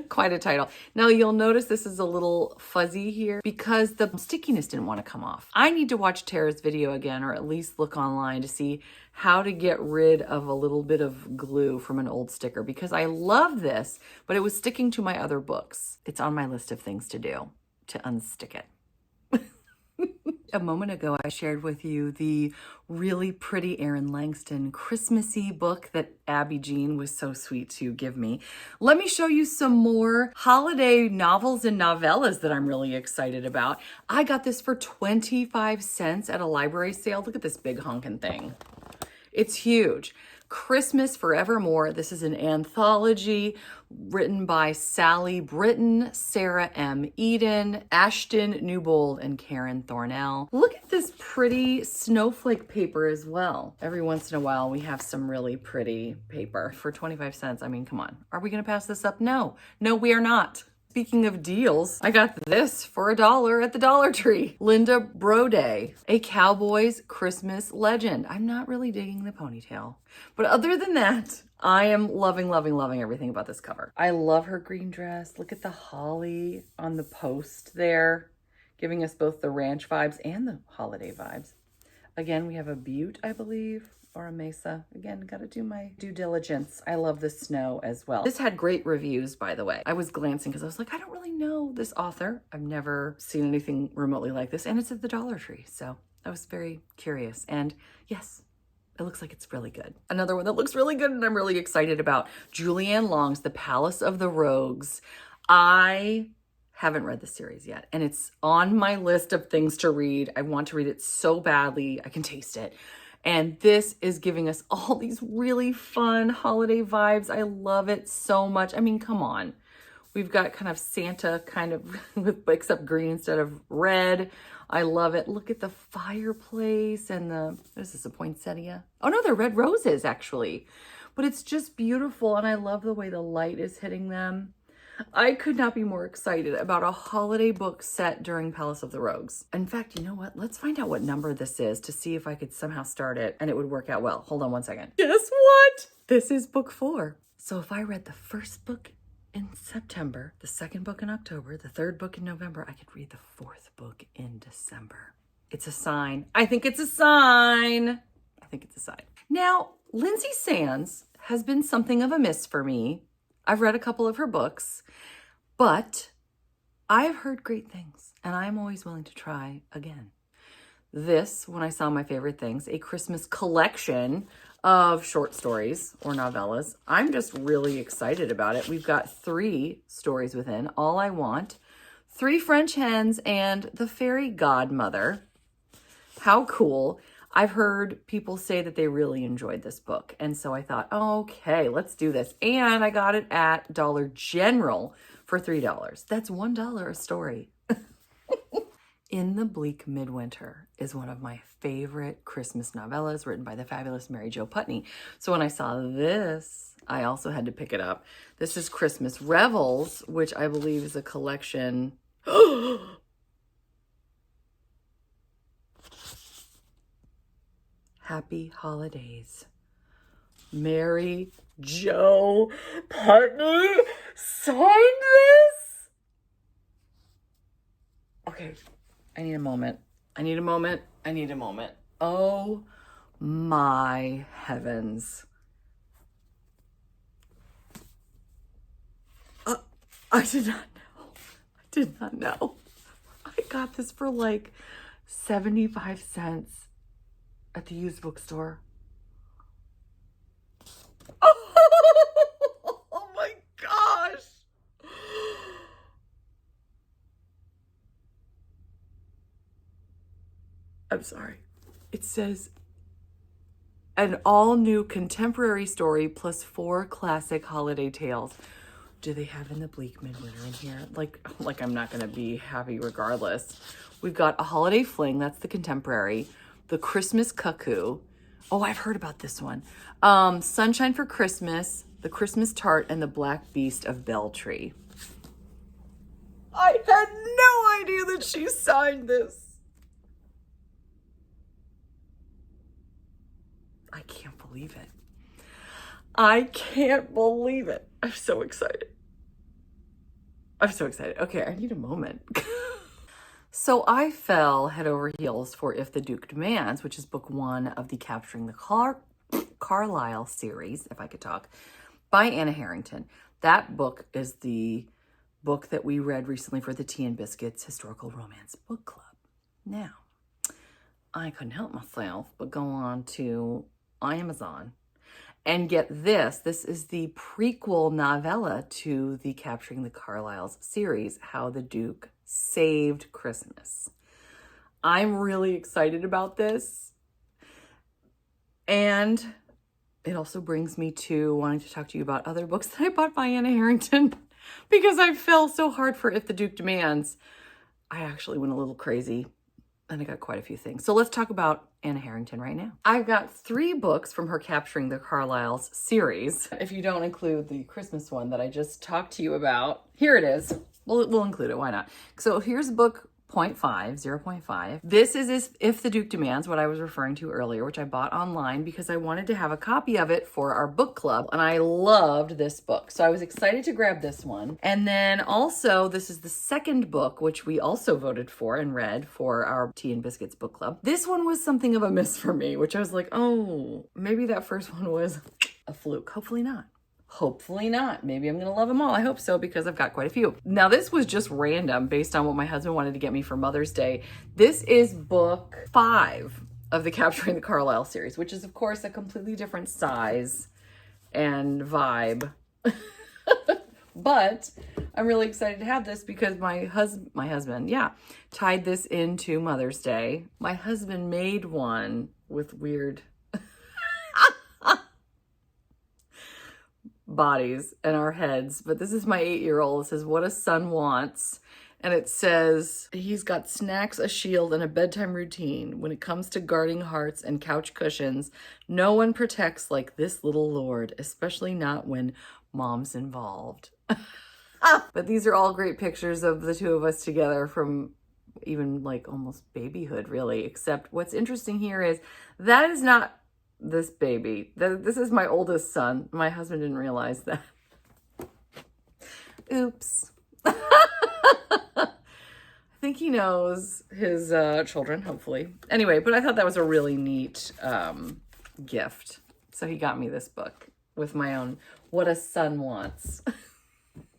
Quite a title. Now you'll notice this is a little fuzzy here because the stickiness didn't want to come off. I need to watch Tara's video again, or at least look online to see how to get rid of a little bit of glue from an old sticker, because I love this, but it was sticking to my other books. It's on my list of things to do to unstick it. A moment ago, I shared with you the really pretty Erin Langston Christmassy book that Abby Jean was so sweet to give me. Let me show you some more holiday novels and novellas that I'm really excited about. I got this for 25 cents at a library sale. Look at this big honkin' thing. It's huge. Christmas Forevermore. This is an anthology written by Sally Britton, Sarah M. Eden, Ashton Newbold, and Karen Thornell. Look at this pretty snowflake paper as well. Every once in a while, we have some really pretty paper for 25 cents. I mean, come on. Are we going to pass this up? No, we are not. Speaking of deals, I got this for $1 at the Dollar Tree. Linda Brode, A Cowboy's Christmas Legend. I'm not really digging the ponytail, but other than that, I am loving everything about this cover. I love her green dress. Look at the holly on the post there, giving us both the ranch vibes and the holiday vibes. Again, we have a butte, I believe, or a mesa. Again, got to do my due diligence. I love the snow as well. This had great reviews, by the way. I was glancing because I was like, I don't really know this author. I've never seen anything remotely like this, and it's at the Dollar Tree. So I was very curious. And yes, it looks like it's really good. Another one that looks really good and I'm really excited about, Julianne Long's The Palace of the Rogues. I haven't read the series yet, and it's on my list of things to read. I want to read it so badly. I can taste it. And this is giving us all these really fun holiday vibes. I love it so much. I mean, come on. We've got kind of Santa kind of except green instead of red. I love it. Look at the fireplace and what is this, a poinsettia? Oh no, they're red roses actually. But it's just beautiful, and I love the way the light is hitting them. I could not be more excited about a holiday book set during Palace of the Rogues. In fact, you know what? Let's find out what number this is to see if I could somehow start it and it would work out well. Hold on one second. Guess what? This is book 4. So if I read the first book in September, the second book in October, the third book in November, I could read the 4th book in December. It's a sign. I think it's a sign. I think it's a sign. Now, Lindsay Sands has been something of a miss for me. I've read a couple of her books, but I've heard great things, and I'm always willing to try again. This, when I saw My Favorite Things, a Christmas collection of short stories or novellas. I'm just really excited about it. We've got 3 stories within, All I Want, 3 French Hens, and The Fairy Godmother. How cool. I've heard people say that they really enjoyed this book. And so I thought, okay, let's do this. And I got it at Dollar General for $3. That's $1 a story. In the Bleak Midwinter is one of my favorite Christmas novellas written by the fabulous Mary Jo Putney. So when I saw this, I also had to pick it up. This is Christmas Revels, which I believe is a collection. Happy holidays. Mary Jo Putney signed this? Okay, I need a moment. Oh my heavens. I did not know. I got this for like 75 cents at the used bookstore. I'm sorry. It says an all-new contemporary story plus 4 classic holiday tales. Do they have in the bleak midwinter in here? Like I'm not going to be happy regardless. We've got A Holiday Fling, that's the contemporary. The Christmas Cuckoo. Oh, I've heard about this one. Sunshine for Christmas, The Christmas Tart, and The Black Beast of Beltree. I had no idea that she signed this. I can't believe it. I can't believe it. I'm so excited. I'm so excited. Okay, I need a moment. So I fell head over heels for If the Duke Demands, which is book 1 of the Capturing the Carlisle series, if I could talk, by Anna Harrington. That book is the book that we read recently for the Tea and Biscuits Historical Romance Book Club. Now, I couldn't help myself but go on to Amazon and get this. This is the prequel novella to the Capturing the Carlisles series, How the Duke Saved Christmas. I'm really excited about this. And it also brings me to wanting to talk to you about other books that I bought by Anna Harrington because I fell so hard for If the Duke Demands. I actually went a little crazy and I got quite a few things. So let's talk about Anna Harrington right now. I've got 3 books from her Capturing the Carlisles series. If you don't include the Christmas one that I just talked to you about, here it is. We'll include it, why not? So here's book 0.5. This is If the Duke Demands, what I was referring to earlier, which I bought online because I wanted to have a copy of it for our book club, and I loved this book. So I was excited to grab this one. And then also, this is the second book, which we also voted for and read for our Tea and Biscuits book club. This one was something of a miss for me, which I was like, oh, maybe that first one was a fluke. Hopefully not. Hopefully not. Maybe I'm going to love them all. I hope so because I've got quite a few. Now, this was just random based on what my husband wanted to get me for Mother's Day. This is book 5 of the Capturing the Carlisle series, which is, of course, a completely different size and vibe. But I'm really excited to have this because my husband, tied this into Mother's Day. My husband made one with weird bodies and our heads, but this is my 8-year-old. It says, "What a son wants." And it says, he's got snacks, a shield, and a bedtime routine. When it comes to guarding hearts and couch cushions, no one protects like this little lord, especially not when mom's involved. But these are all great pictures of the two of us together from even like almost babyhood, really. Except what's interesting here is that is not this baby. This is my oldest son. My husband didn't realize that. Oops. I think he knows his children, hopefully. Anyway, but I thought that was a really neat gift. So he got me this book with my own What a Son Wants.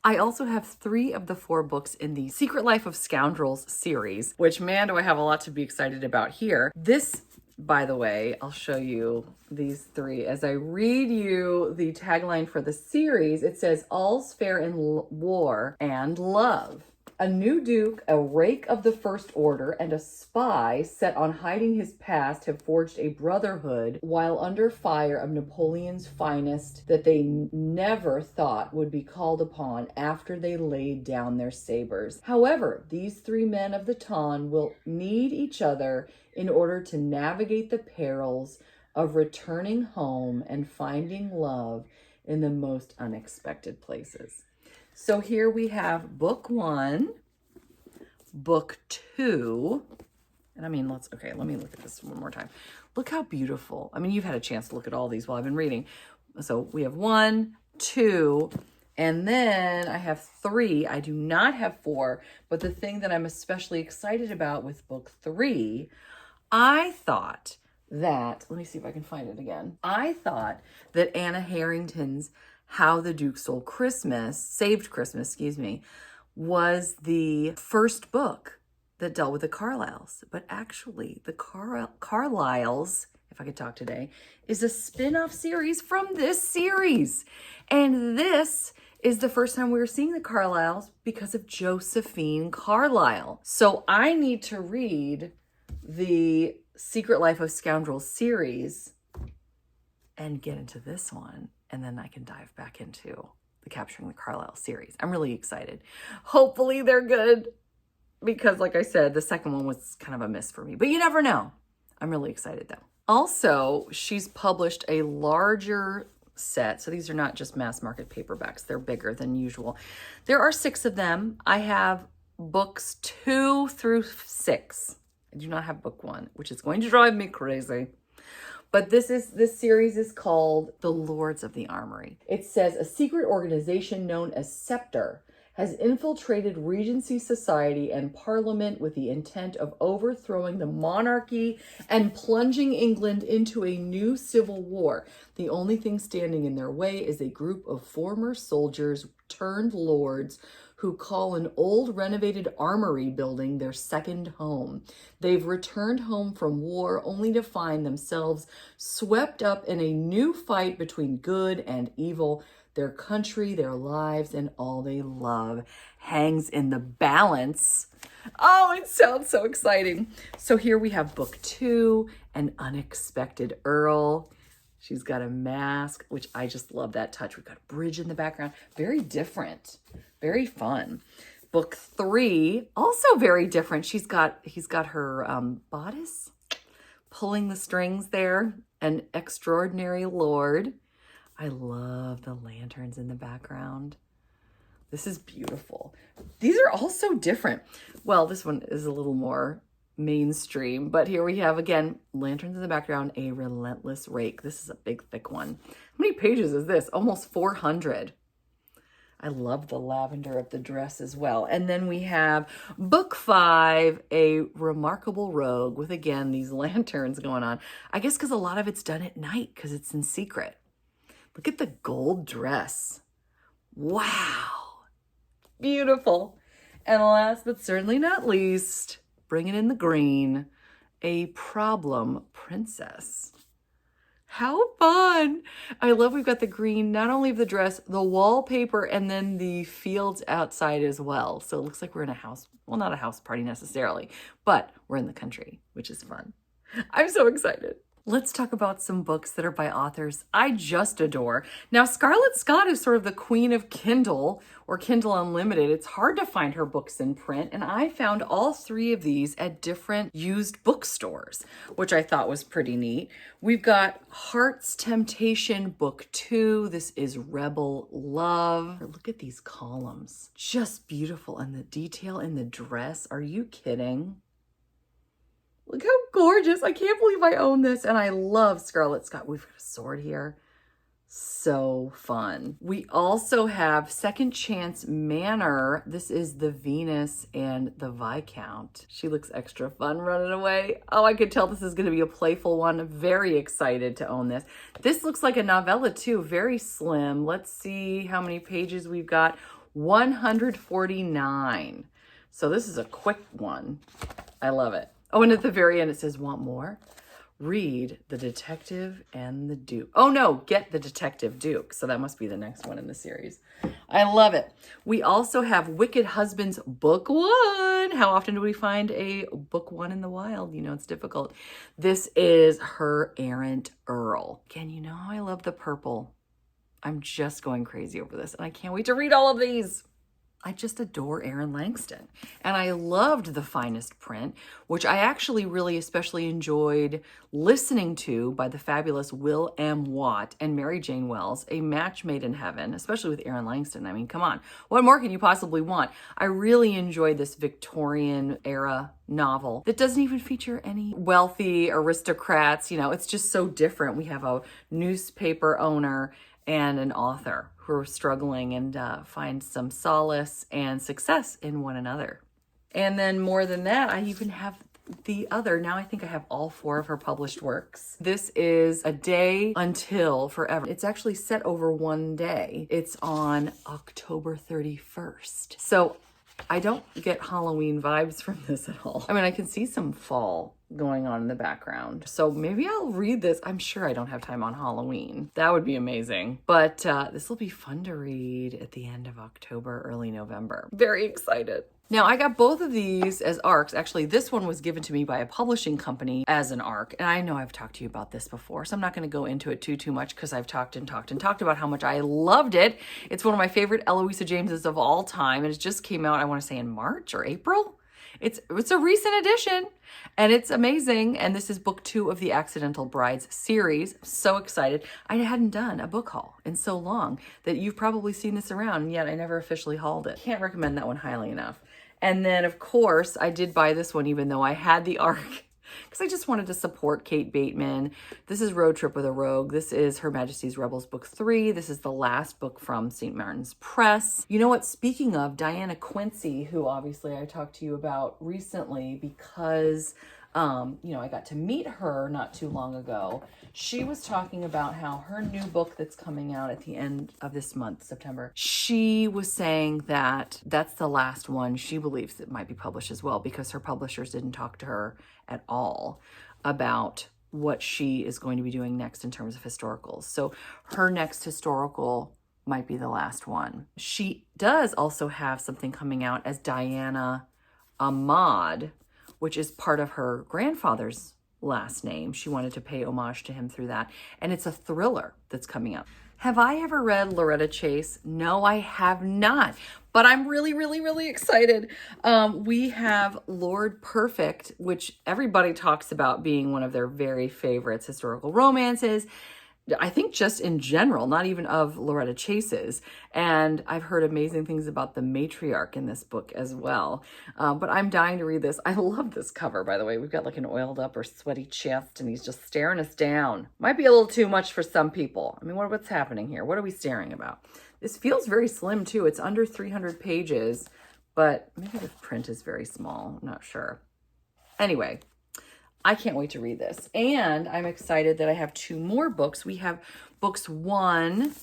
I also have 3 of the 4 books in the Secret Life of Scoundrels series, which, man, do I have a lot to be excited about here. This, by the way, I'll show you these 3. As I read you the tagline for the series, it says, "All's fair in war and love. A new duke, a rake of the First Order, and a spy set on hiding his past have forged a brotherhood while under fire of Napoleon's finest that they never thought would be called upon after they laid down their sabers. However, these 3 men of the Ton will need each other in order to navigate the perils of returning home and finding love in the most unexpected places." So here we have book 1, book 2, and I mean, let me look at this one more time. Look how beautiful. I mean, you've had a chance to look at all these while I've been reading. So we have 1, 2, and then I have 3. I do not have 4, but the thing that I'm especially excited about with book 3, I thought that, let me see if I can find it again. I thought that Anna Harrington's How the Duke Saved Christmas, was the first book that dealt with the Carlisles. But actually, the Carlisles, if I could talk today, is a spin-off series from this series. And this is the first time we were seeing the Carlisles because of Josephine Carlisle. So I need to read the Secret Life of Scoundrels series and get into this one. And then I can dive back into the Capturing the Carlisle series. I'm really excited. Hopefully they're good because, like I said, the second one was kind of a miss for me. But you never know. I'm really excited though. Also, she's published a larger set. So these are not just mass market paperbacks. They're bigger than usual. There are 6 of them. I have books 2 through 6. I do not have book 1, which is going to drive me crazy. But this series is called The Lords of the Armory. It says a secret organization known as Scepter has infiltrated Regency society and Parliament with the intent of overthrowing the monarchy and plunging England into a new civil war. The only thing standing in their way is a group of former soldiers turned lords who call an old renovated armory building their second home. They've returned home from war only to find themselves swept up in a new fight between good and evil. Their country, their lives, and all they love hangs in the balance. Oh, it sounds so exciting. So here we have book 2, An Unexpected Earl. She's got a mask, which I just love that touch. We've got a bridge in the background. Very different, very fun. Book 3, also very different. He's got her bodice pulling the strings there. An Extraordinary Lord. I love the lanterns in the background. This is beautiful. These are all so different. Well, this one is a little more mainstream, but here we have, again, lanterns in the background, A Relentless Rake. This is a big, thick one. How many pages is this? Almost 400. I love the lavender of the dress as well. And then we have book 5, A Remarkable Rogue, with, again, these lanterns going on. I guess because a lot of it's done at night because it's in secret. Look at the gold dress. Wow. Beautiful. And last but certainly not least, bringing in the green, A Problem Princess. How fun. I love we've got the green, not only of the dress, the wallpaper, and then the fields outside as well. So it looks like we're in a house. Well, not a house party necessarily, but we're in the country, which is fun. I'm so excited. Let's talk about some books that are by authors I just adore. Now, Scarlett Scott is sort of the queen of Kindle or Kindle Unlimited. It's hard to find her books in print, and I found all 3 of these at different used bookstores, which I thought was pretty neat. We've got Heart's Temptation, book 2. This is Rebel Love. Look at these columns. Just beautiful. And the detail in the dress. Are you kidding? Look how gorgeous. I can't believe I own this. And I love Scarlett Scott. We've got a sword here. So fun. We also have Second Chance Manor. This is the Venus and the Viscount. She looks extra fun running away. Oh, I could tell this is going to be a playful one. Very excited to own this. This looks like a novella too. Very slim. Let's see how many pages we've got. 149. So this is a quick one. I love it. Oh, and at the very end, it says, want more? Read The Detective and the Duke. Oh, no, Get the Detective Duke. So that must be the next one in the series. I love it. We also have Wicked Husbands, book 1. How often do we find a book 1 in the wild? You know, it's difficult. This is Her Errant Earl. Again, you know how I love the purple. I'm just going crazy over this, and I can't wait to read all of these. I just adore Erin Langston. And I loved The Finest Print, which I actually really especially enjoyed listening to by the fabulous Will M. Watt and Mary Jane Wells, A Match Made in Heaven, especially with Erin Langston. I mean, come on. What more can you possibly want? I really enjoyed this Victorian era novel that doesn't even feature any wealthy aristocrats. You know, it's just so different. We have a newspaper owner and an author who are struggling and find some solace and success in one another. And then more than that, I even have the other. Now I think I have all 4 of her published works. This is A Day Until Forever. It's actually set over one day. It's on October 31st. So I don't get Halloween vibes from this at all. I mean, I can see some fall going on in the background. So maybe I'll read this. I'm sure I don't have time on Halloween. That would be amazing. But this will be fun to read at the end of October, early November. Very excited. Now, I got both of these as ARCs. Actually, this one was given to me by a publishing company as an ARC. And I know I've talked to you about this before, so I'm not going to go into it too much because I've talked about how much I loved it. It's one of my favorite Eloisa Jameses of all time. And it just came out, I want to say in March or April. It's a recent edition and it's amazing. And this is book 2 of the Accidental Brides series. I'm so excited. I hadn't done a book haul in so long that you've probably seen this around, and yet I never officially hauled it. Can't recommend that one highly enough. And then, of course, I did buy this one even though I had the ARC because I just wanted to support Kate Bateman. This is Road Trip with a Rogue. This is Her Majesty's Rebels Book 3. This is the last book from St. Martin's Press. You know what? Speaking of Diana Quincy, who obviously I talked to you about recently because I got to meet her not too long ago. She was talking about how her new book that's coming out at the end of this month, September, she was saying that that's the last one she believes it might be published as well because her publishers didn't talk to her at all about what she is going to be doing next in terms of historicals. So her next historical might be the last one. She does also have something coming out as Diana Ahmad, which is part of her grandfather's last name. She wanted to pay homage to him through that. And it's a thriller that's coming out. Have I ever read Loretta Chase? No, I have not. But I'm really, really, really excited. We have Lord Perfect, which everybody talks about being one of their very favorites, historical romances. I think just in general, not even of Loretta Chase's. And I've heard amazing things about the matriarch in this book as well. But I'm dying to read this. I love this cover, by the way. We've got like an oiled up or sweaty chest and he's just staring us down. Might be a little too much for some people. I mean, what's happening here? What are we staring about? This feels very slim too. It's under 300 pages, but maybe the print is very small. I'm not sure. Anyway, I can't wait to read this. And I'm excited that I have 2 more books. We have books 1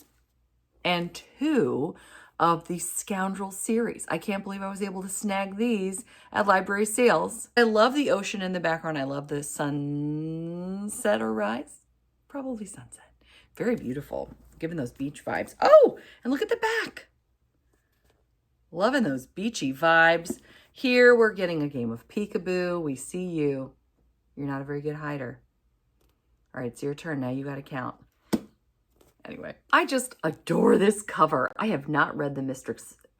and 2 of the Scoundrel series. I can't believe I was able to snag these at library sales. I love the ocean in the background. I love the sunset or rise. Probably sunset. Very beautiful. Giving those beach vibes. Oh, and look at the back. Loving those beachy vibes. Here we're getting a game of peekaboo. We see you. You're not a very good hider. All right, it's your turn now. You got to count. Anyway, I just adore this cover. I have not read The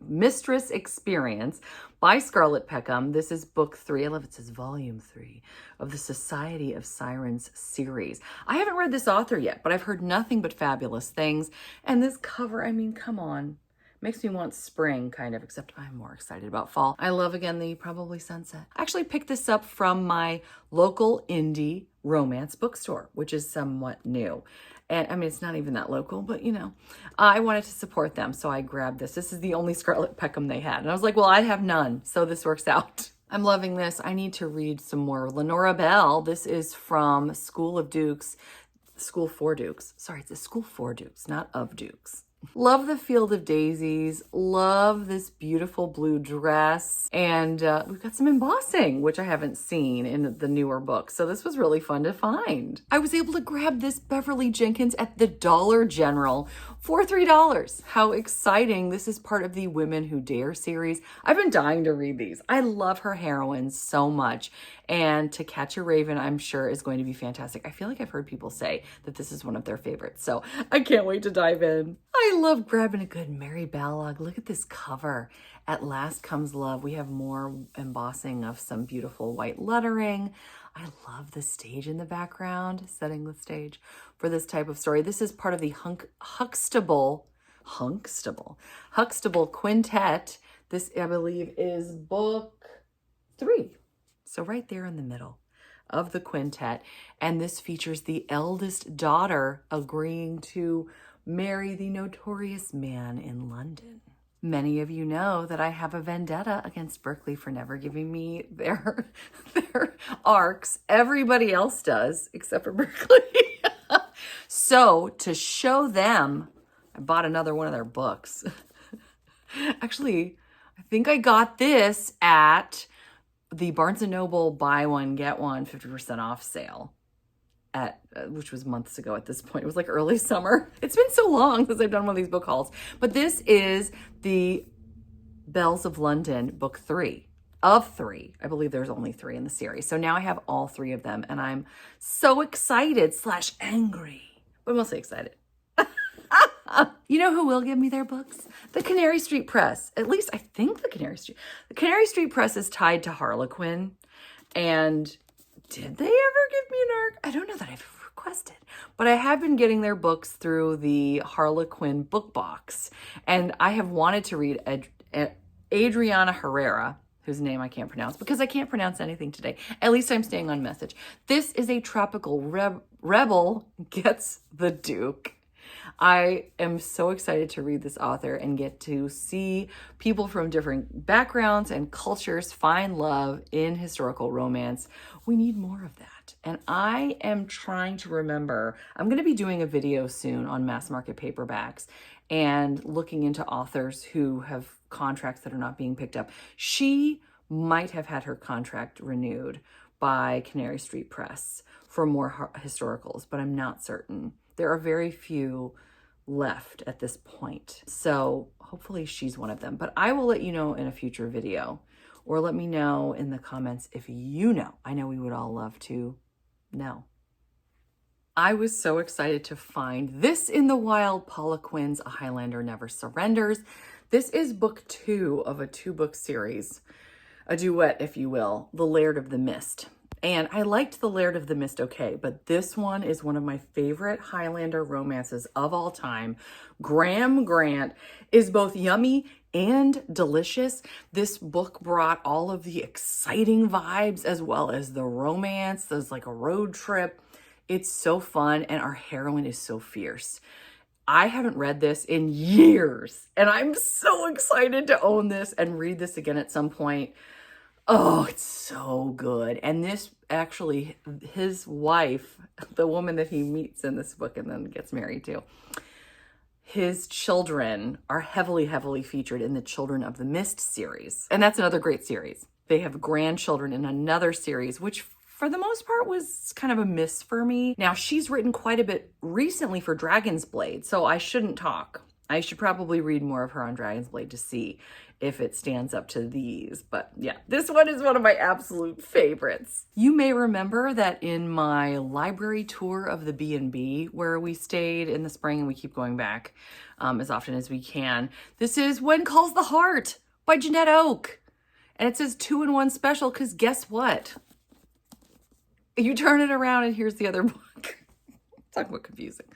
Mistress Experience by Scarlett Peckham. This is book 3. I love it says volume 3 of the Society of Sirens series. I haven't read this author yet, but I've heard nothing but fabulous things. And this cover, I mean, come on. Makes me want spring, kind of, except I'm more excited about fall. I love, again, the probably sunset. I actually picked this up from my local indie romance bookstore, which is somewhat new. And I mean, it's not even that local, but I wanted to support them. So I grabbed this. This is the only Scarlett Peckham they had. And I was like, well, I have none. So this works out. I'm loving this. I need to read some more. Lenora Bell. This is from School for Dukes. Sorry, it's a School for Dukes, not of Dukes. Love the Field of Daisies. Love this beautiful blue dress. And we've got some embossing, which I haven't seen in the newer book. So this was really fun to find. I was able to grab this Beverly Jenkins at the Dollar General for $3. How exciting. This is part of the Women Who Dare series. I've been dying to read these. I love her heroines so much. And To Catch a Raven, I'm sure, is going to be fantastic. I feel like I've heard people say that this is one of their favorites. So I can't wait to dive in. I love grabbing a good Mary Balog. Look at this cover. At Last Comes Love. We have more embossing of some beautiful white lettering. I love the stage in the background, setting the stage for this type of story. This is part of the Huxtable Quintet. This, I believe, is book 3. So right there in the middle of the quintet. And this features the eldest daughter agreeing to marry the notorious man in London. Many of you know that I have a vendetta against Berkeley for never giving me their arcs. Everybody else does, except for Berkeley. So to show them, I bought another one of their books. Actually, I think I got this at the Barnes & Noble buy one, get one 50% off sale at, which was months ago at this point. It was like early summer. It's been so long since I've done one of these book hauls. But this is the Bells of London book 3 of 3. I believe there's only 3 in the series. So now I have all 3 of them and I'm so excited / angry, but mostly excited. You know who will give me their books? The Canary Street Press. At least I think the Canary Street Press is tied to Harlequin. And did they ever give me an arc? I don't know that I've requested, but I have been getting their books through the Harlequin book box. And I have wanted to read Adriana Herrera, whose name I can't pronounce because I can't pronounce anything today. At least I'm staying on message. This is a tropical rebel gets the Duke. I am so excited to read this author and get to see people from different backgrounds and cultures find love in historical romance. We need more of that. And I am trying to remember, I'm going to be doing a video soon on mass market paperbacks and looking into authors who have contracts that are not being picked up. She might have had her contract renewed by Canary Street Press for more historicals, but I'm not certain. There are very few left at this point. So hopefully she's one of them, but I will let you know in a future video, or let me know in the comments if you know. I know we would all love to know. I was so excited to find this in the wild, Paula Quinn's A Highlander Never Surrenders. This is book 2 of a 2-book series, a duet, if you will, The Laird of the Mist. And I liked The Laird of the Mist okay, but this one is one of my favorite Highlander romances of all time. Graham Grant is both yummy and delicious. This book brought all of the exciting vibes as well as the romance. There's like a road trip. It's so fun, and our heroine is so fierce. I haven't read this in years, and I'm so excited to own this and read this again at some point. Oh, it's so good. And this actually, his wife, the woman that he meets in this book and then gets married to, his children are heavily, heavily featured in the Children of the Mist series. And that's another great series. They have grandchildren in another series, which for the most part was kind of a miss for me. Now, she's written quite a bit recently for Dragon's Blade, so I shouldn't talk. I should probably read more of her on Dragon's Blade to see if it stands up to these. But yeah, this one is one of my absolute favorites. You may remember that in my library tour of the B&B where we stayed in the spring, and we keep going back as often as we can. This is When Calls the Heart by Jeanette Oke. And it says 2-in-1 special because guess what? You turn it around and here's the other book. Talk about confusing.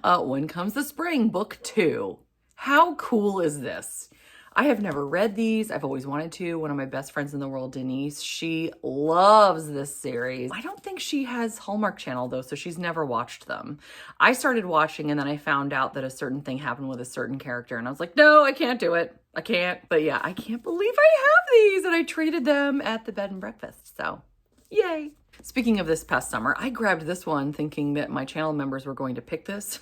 When Comes the Spring, book 2. How cool is this? I have never read these. I've always wanted to. One of my best friends in the world, Denise, she loves this series. I don't think she has Hallmark Channel though, so she's never watched them. I started watching and then I found out that a certain thing happened with a certain character and I was like, no, I can't do it. I can't. But yeah, I can't believe I have these, and I traded them at the bed and breakfast. So yay. Speaking of this past summer, I grabbed this one thinking that my channel members were going to pick this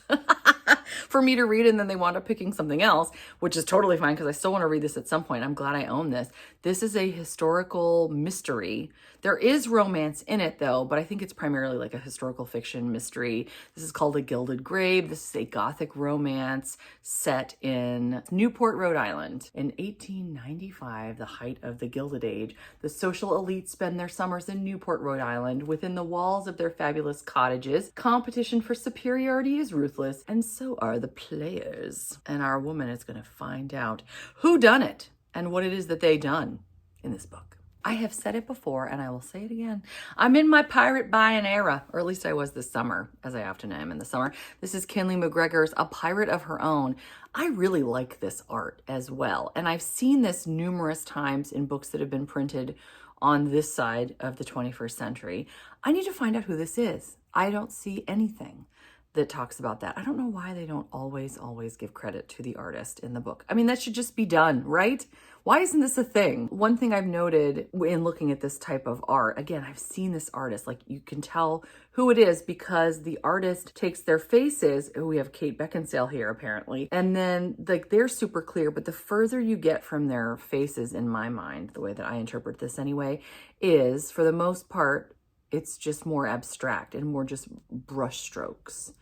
for me to read, and then they wound up picking something else, which is totally fine because I still want to read this at some point. I'm glad I own this. This is a historical mystery. There is romance in it though, but I think it's primarily like a historical fiction mystery. This is called A Gilded Grave. This is a Gothic romance set in Newport, Rhode Island. In 1895, the height of the Gilded Age, the social elite spend their summers in Newport, Rhode Island. Within the walls of their fabulous cottages, competition for superiority is ruthless, and so are the players. And our woman is going to find out who done it and what it is that they done in this book. I have said it before and I will say it again. I'm in my pirate buying era, or at least I was this summer, as I often am in the summer. This is Kinley McGregor's A Pirate of Her Own. I really like this art as well. And I've seen this numerous times in books that have been printed on this side of the 21st century. I need to find out who this is. I don't see anything that talks about that. I don't know why they don't always give credit to the artist in the book. I mean, that should just be done, right? Why isn't this a thing? One thing I've noted in looking at this type of art, again, I've seen this artist, like you can tell who it is because the artist takes their faces. Oh, we have Kate Beckinsale here apparently. And then like they're super clear, but the further you get from their faces in my mind, the way that I interpret this anyway, is for the most part, it's just more abstract and more just brush strokes,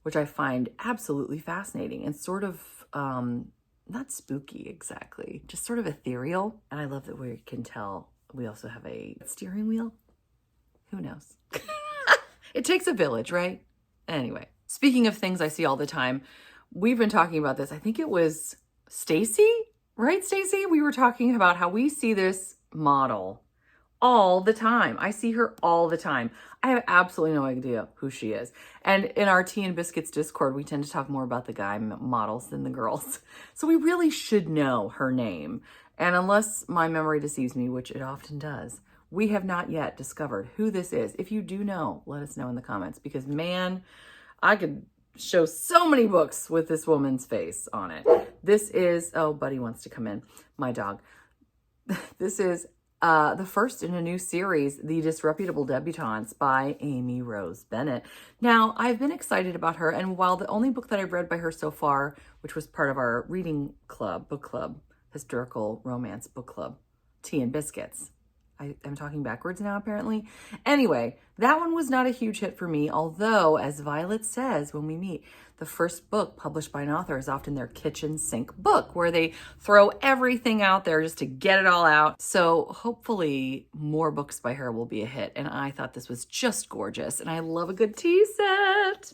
which I find absolutely fascinating and sort of, not spooky exactly, just sort of ethereal. And I love that we can tell we also have a steering wheel. Who knows? It takes a village, right? Anyway, speaking of things I see all the time, we've been talking about this. I think it was Stacy, right, Stacy? We were talking about how we see this model all the time. I see her all the time. I have absolutely no idea who she is. And in our Tea and Biscuits Discord, we tend to talk more about the guy models than the girls. So we really should know her name. And unless my memory deceives me, which it often does, we have not yet discovered who this is. If you do know, let us know in the comments because man, I could show so many books with this woman's face on it. This is, oh, Buddy wants to come in, my dog. This is the first in a new series, The Disreputable Debutantes by Amy Rose Bennett. Now, I've been excited about her, and while the only book that I've read by her so far, which was part of our reading club, book club, historical romance book club, Tea and Biscuits. I'm talking backwards now, apparently. Anyway, that one was not a huge hit for me, although, as Violet says when we meet, the first book published by an author is often their kitchen sink book, where they throw everything out there just to get it all out. So hopefully more books by her will be a hit. And I thought this was just gorgeous. And I love a good tea set,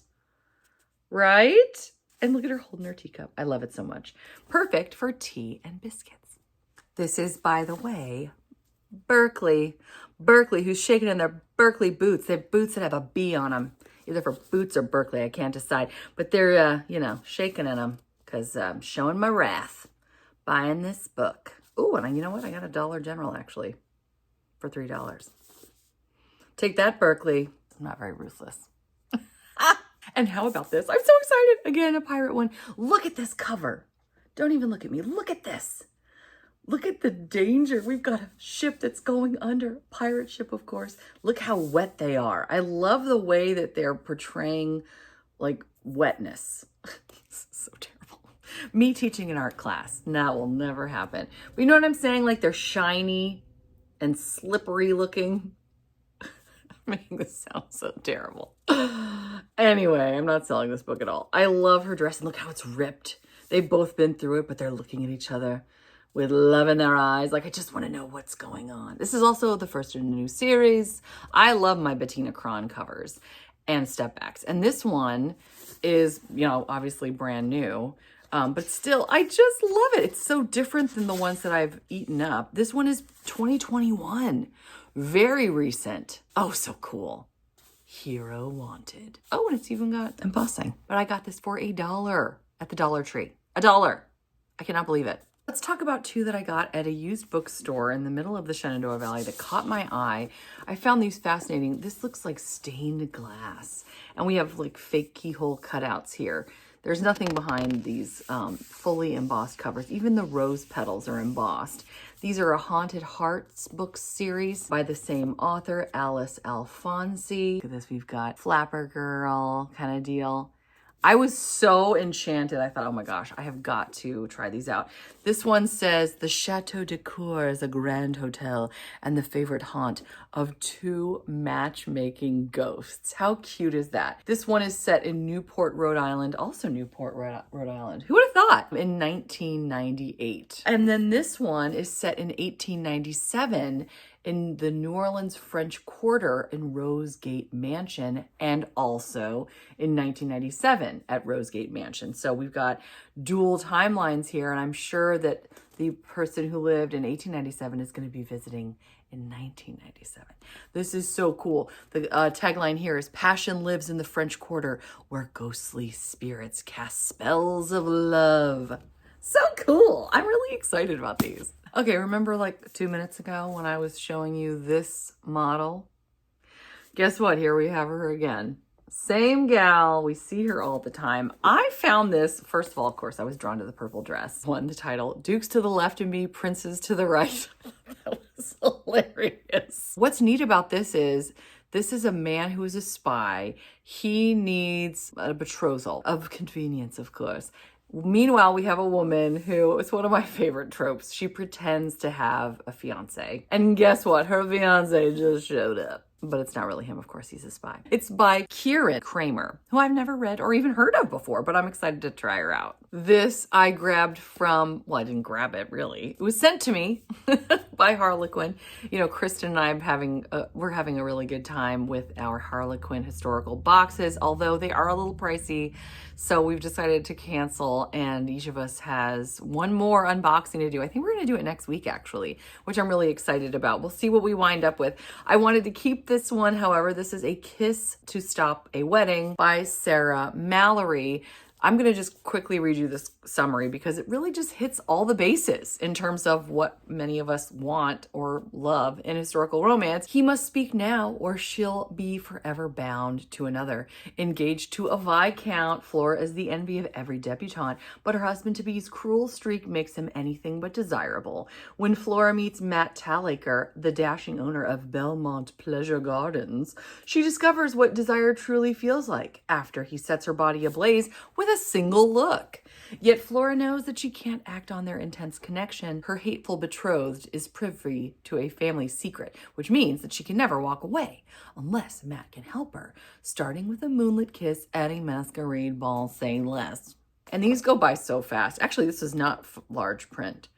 right? And look at her holding her teacup. I love it so much. Perfect for tea and biscuits. This is, by the way, Berkeley, who's shaking in their Berkeley boots. They have boots that have a B on them, either for Boots or Berkeley. I can't decide, but they're, you know, shaking in them because I'm showing my wrath buying this book. Oh, and you know what? I got a Dollar General actually for $3. Take that, Berkeley. I'm not very ruthless. And how about this? I'm so excited. Again, a pirate one. Look at this cover. Don't even look at me. Look at this. Look at the danger. We've got a ship that's going under. Pirate ship, of course. Look how wet they are. I love the way that they're portraying like wetness. So terrible. Me teaching an art class. That will never happen. But you know what I'm saying? Like they're shiny and slippery looking. I'm making this sound so terrible. Anyway, I'm not selling this book at all. I love her dress and look how it's ripped. They've both been through it, but they're looking at each other with love in their eyes. Like, I just want to know what's going on. This is also the first in a new series. I love my Bettina Cron covers and step backs. And this one is, you know, obviously brand new, but still, I just love it. It's so different than the ones that I've eaten up. This one is 2021, very recent. Oh, so cool. Hero Wanted. Oh, and it's even got embossing. But I got this for $1 at the Dollar Tree. $1. I cannot believe it. Let's talk about two that I got at a used bookstore in the middle of the Shenandoah Valley that caught my eye. I found these fascinating. This looks like stained glass. And we have like fake keyhole cutouts here. There's nothing behind these fully embossed covers. Even the rose petals are embossed. These are a Haunted Hearts book series by the same author, Alice Alfonsi. Look at this, we've got Flapper Girl kind of deal. I was so enchanted. I thought, oh my gosh, I have got to try these out. This one says, the Chateau de Cour is a grand hotel and the favorite haunt of two matchmaking ghosts. How cute is that? This one is set in Newport, Rhode Island, also Newport, Rhode Island. Who would have thought? In 1998. And then this one is set in 1897 in the New Orleans French Quarter in Rosegate Mansion, and also in 1997 at Rosegate Mansion. So we've got dual timelines here, and I'm sure that the person who lived in 1897 is going to be visiting in 1997. This is so cool. The tagline here is, passion lives in the French Quarter where ghostly spirits cast spells of love. So cool. I'm really excited about these. Okay, remember like 2 minutes ago when I was showing you this model? Guess what? Here we have her again. Same gal. We see her all the time. I found this, first of all, of course, I was drawn to the purple dress. One, the title, Dukes to the left of me, Princes to the right. That was hilarious. What's neat about this is a man who is a spy. He needs a betrothal of convenience, of course. Meanwhile, we have a woman who, it's one of my favorite tropes. She pretends to have a fiance. And guess what? Her fiance just showed up. But it's not really him, of course, he's a spy. It's by Kieran Kramer, who I've never read or even heard of before, but I'm excited to try her out. This I grabbed from, well, I didn't grab it really. It was sent to me by Harlequin. You know, Kristen and I we're having a really good time with our Harlequin historical boxes, although they are a little pricey. So we've decided to cancel, and each of us has one more unboxing to do. I think we're going to do it next week, actually, which I'm really excited about. We'll see what we wind up with. I wanted to keep this one, however. This is A Kiss to Stop a Wedding by Sarah Mallory. I'm going to just quickly read you this summary because it really just hits all the bases in terms of what many of us want or love in historical romance. He must speak now or she'll be forever bound to another. Engaged to a viscount, Flora is the envy of every debutante, but her husband-to-be's cruel streak makes him anything but desirable. When Flora meets Matt Talaker, the dashing owner of Belmont Pleasure Gardens, she discovers what desire truly feels like after he sets her body ablaze with a single look. Yet Flora knows that she can't act on their intense connection. Her hateful betrothed is privy to a family secret, which means that she can never walk away unless Matt can help her, starting with a moonlit kiss at a masquerade ball, say less. And these go by so fast. Actually, this is not large print,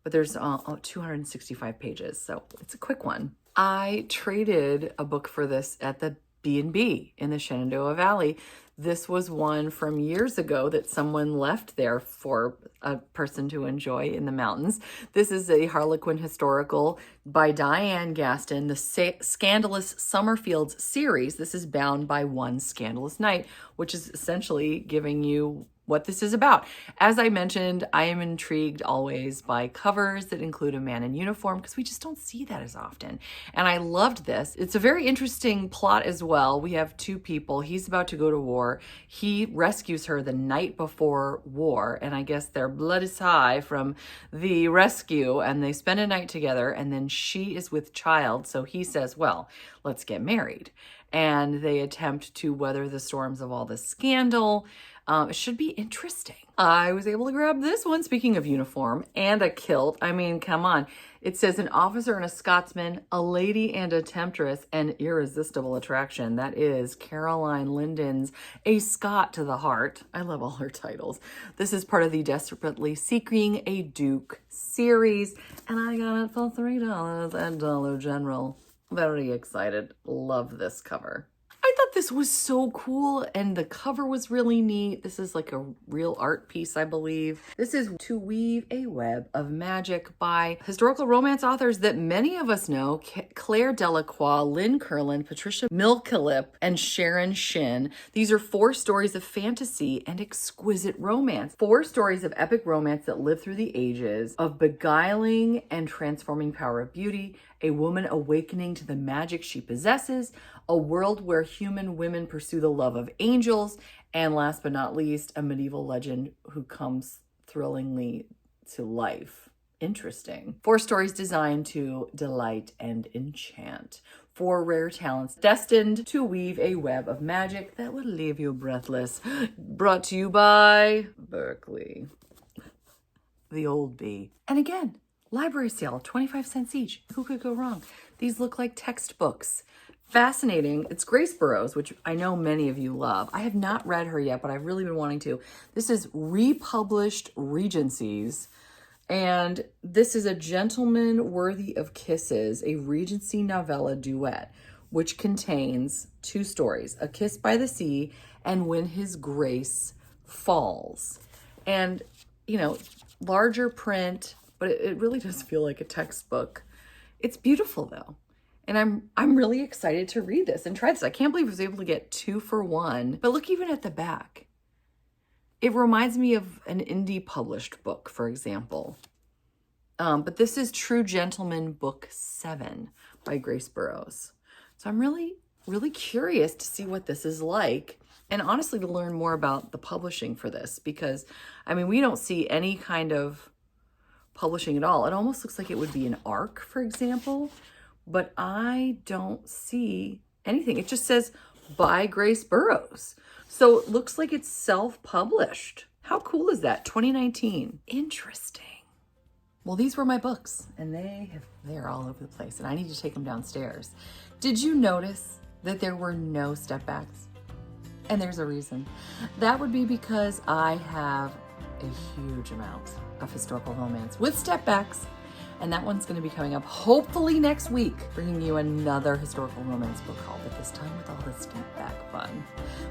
but there's 265 pages, so it's a quick one. I traded a book for this at the B&B in the Shenandoah Valley. This was one from years ago that someone left there for a person to enjoy in the mountains. This is a Harlequin historical by Diane Gaston, the Scandalous Summerfields series. This is bound by One Scandalous Night, which is essentially giving you what this is about. As I mentioned, I am intrigued always by covers that include a man in uniform because we just don't see that as often. And I loved this. It's a very interesting plot as well. We have two people. He's about to go to war. He rescues her the night before war, and I guess their blood is high from the rescue, and they spend a night together, and then she is with child, so he says, well, let's get married. And they attempt to weather the storms of all the scandal. It should be interesting. I was able to grab this one, speaking of uniform, and a kilt. I mean, come on. It says an officer and a Scotsman, a lady and a temptress, an irresistible attraction. That is Caroline Linden's A Scot to the Heart. I love all her titles. This is part of the Desperately Seeking a Duke series, and I got it for $3 at Dollar General. Very excited. Love this cover. I thought this was so cool, and the cover was really neat. This is like a real art piece, I believe. This is To Weave a Web of Magic by historical romance authors that many of us know, Claire Delacroix, Lynn Curlin, Patricia Milcalip, and Sharon Shin. These are 4 stories of fantasy and exquisite romance. 4 stories of epic romance that live through the ages, of beguiling and transforming power of beauty, a woman awakening to the magic she possesses, a world where human women pursue the love of angels, and last but not least, a medieval legend who comes thrillingly to life. Interesting. 4 stories designed to delight and enchant. 4 rare talents destined to weave a web of magic that would leave you breathless. Brought to you by Berkeley. The Old Bee. And again, library sale, 25 cents each. Who could go wrong? These look like textbooks. Fascinating. It's Grace Burroughs, which I know many of you love. I have not read her yet, but I've really been wanting to. This is Republished Regencies, and this is A Gentleman Worthy of Kisses, a Regency novella duet, which contains 2 stories, A Kiss by the Sea and When His Grace Falls. And, you know, larger print, but it really does feel like a textbook. It's beautiful though. And I'm really excited to read this and try this. I can't believe I was able to get 2 for 1. But look even at the back. It reminds me of an indie published book, for example. But this is True Gentleman Book 7 by Grace Burroughs. So I'm really really curious to see what this is like. And honestly, to learn more about the publishing for this, because I mean, we don't see any kind of publishing at all. It almost looks like it would be an ARC, for example, but I don't see anything. It just says by Grace Burrows. So it looks like it's self-published. How cool is that? 2019. Interesting. Well, these were my books, and they're all over the place, and I need to take them downstairs. Did you notice that there were no step backs? And there's a reason. That would be because I have a huge amount of historical romance with step backs, and that one's going to be coming up hopefully next week, bringing you another historical romance book haul, but this time with all the step back fun.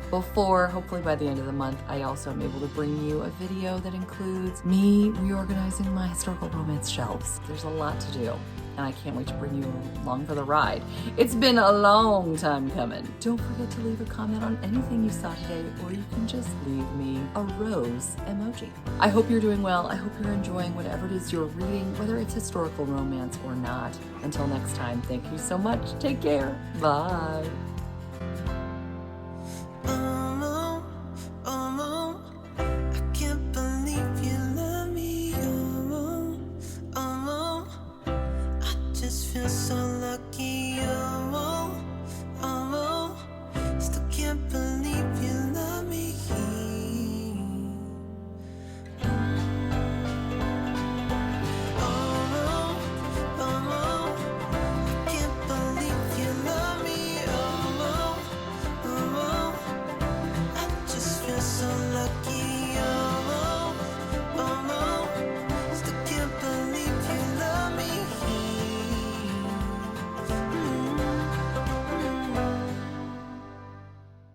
Before, hopefully by the end of the month, I also am able to bring you a video that includes me reorganizing my historical romance shelves. There's a lot to do, and I can't wait to bring you along for the ride. It's been a long time coming. Don't forget to leave a comment on anything you saw today, or you can just leave me a rose emoji. I hope you're doing well. I hope you're enjoying whatever it is you're reading, whether it's historical romance or not. Until next time, thank you so much. Take care. Bye.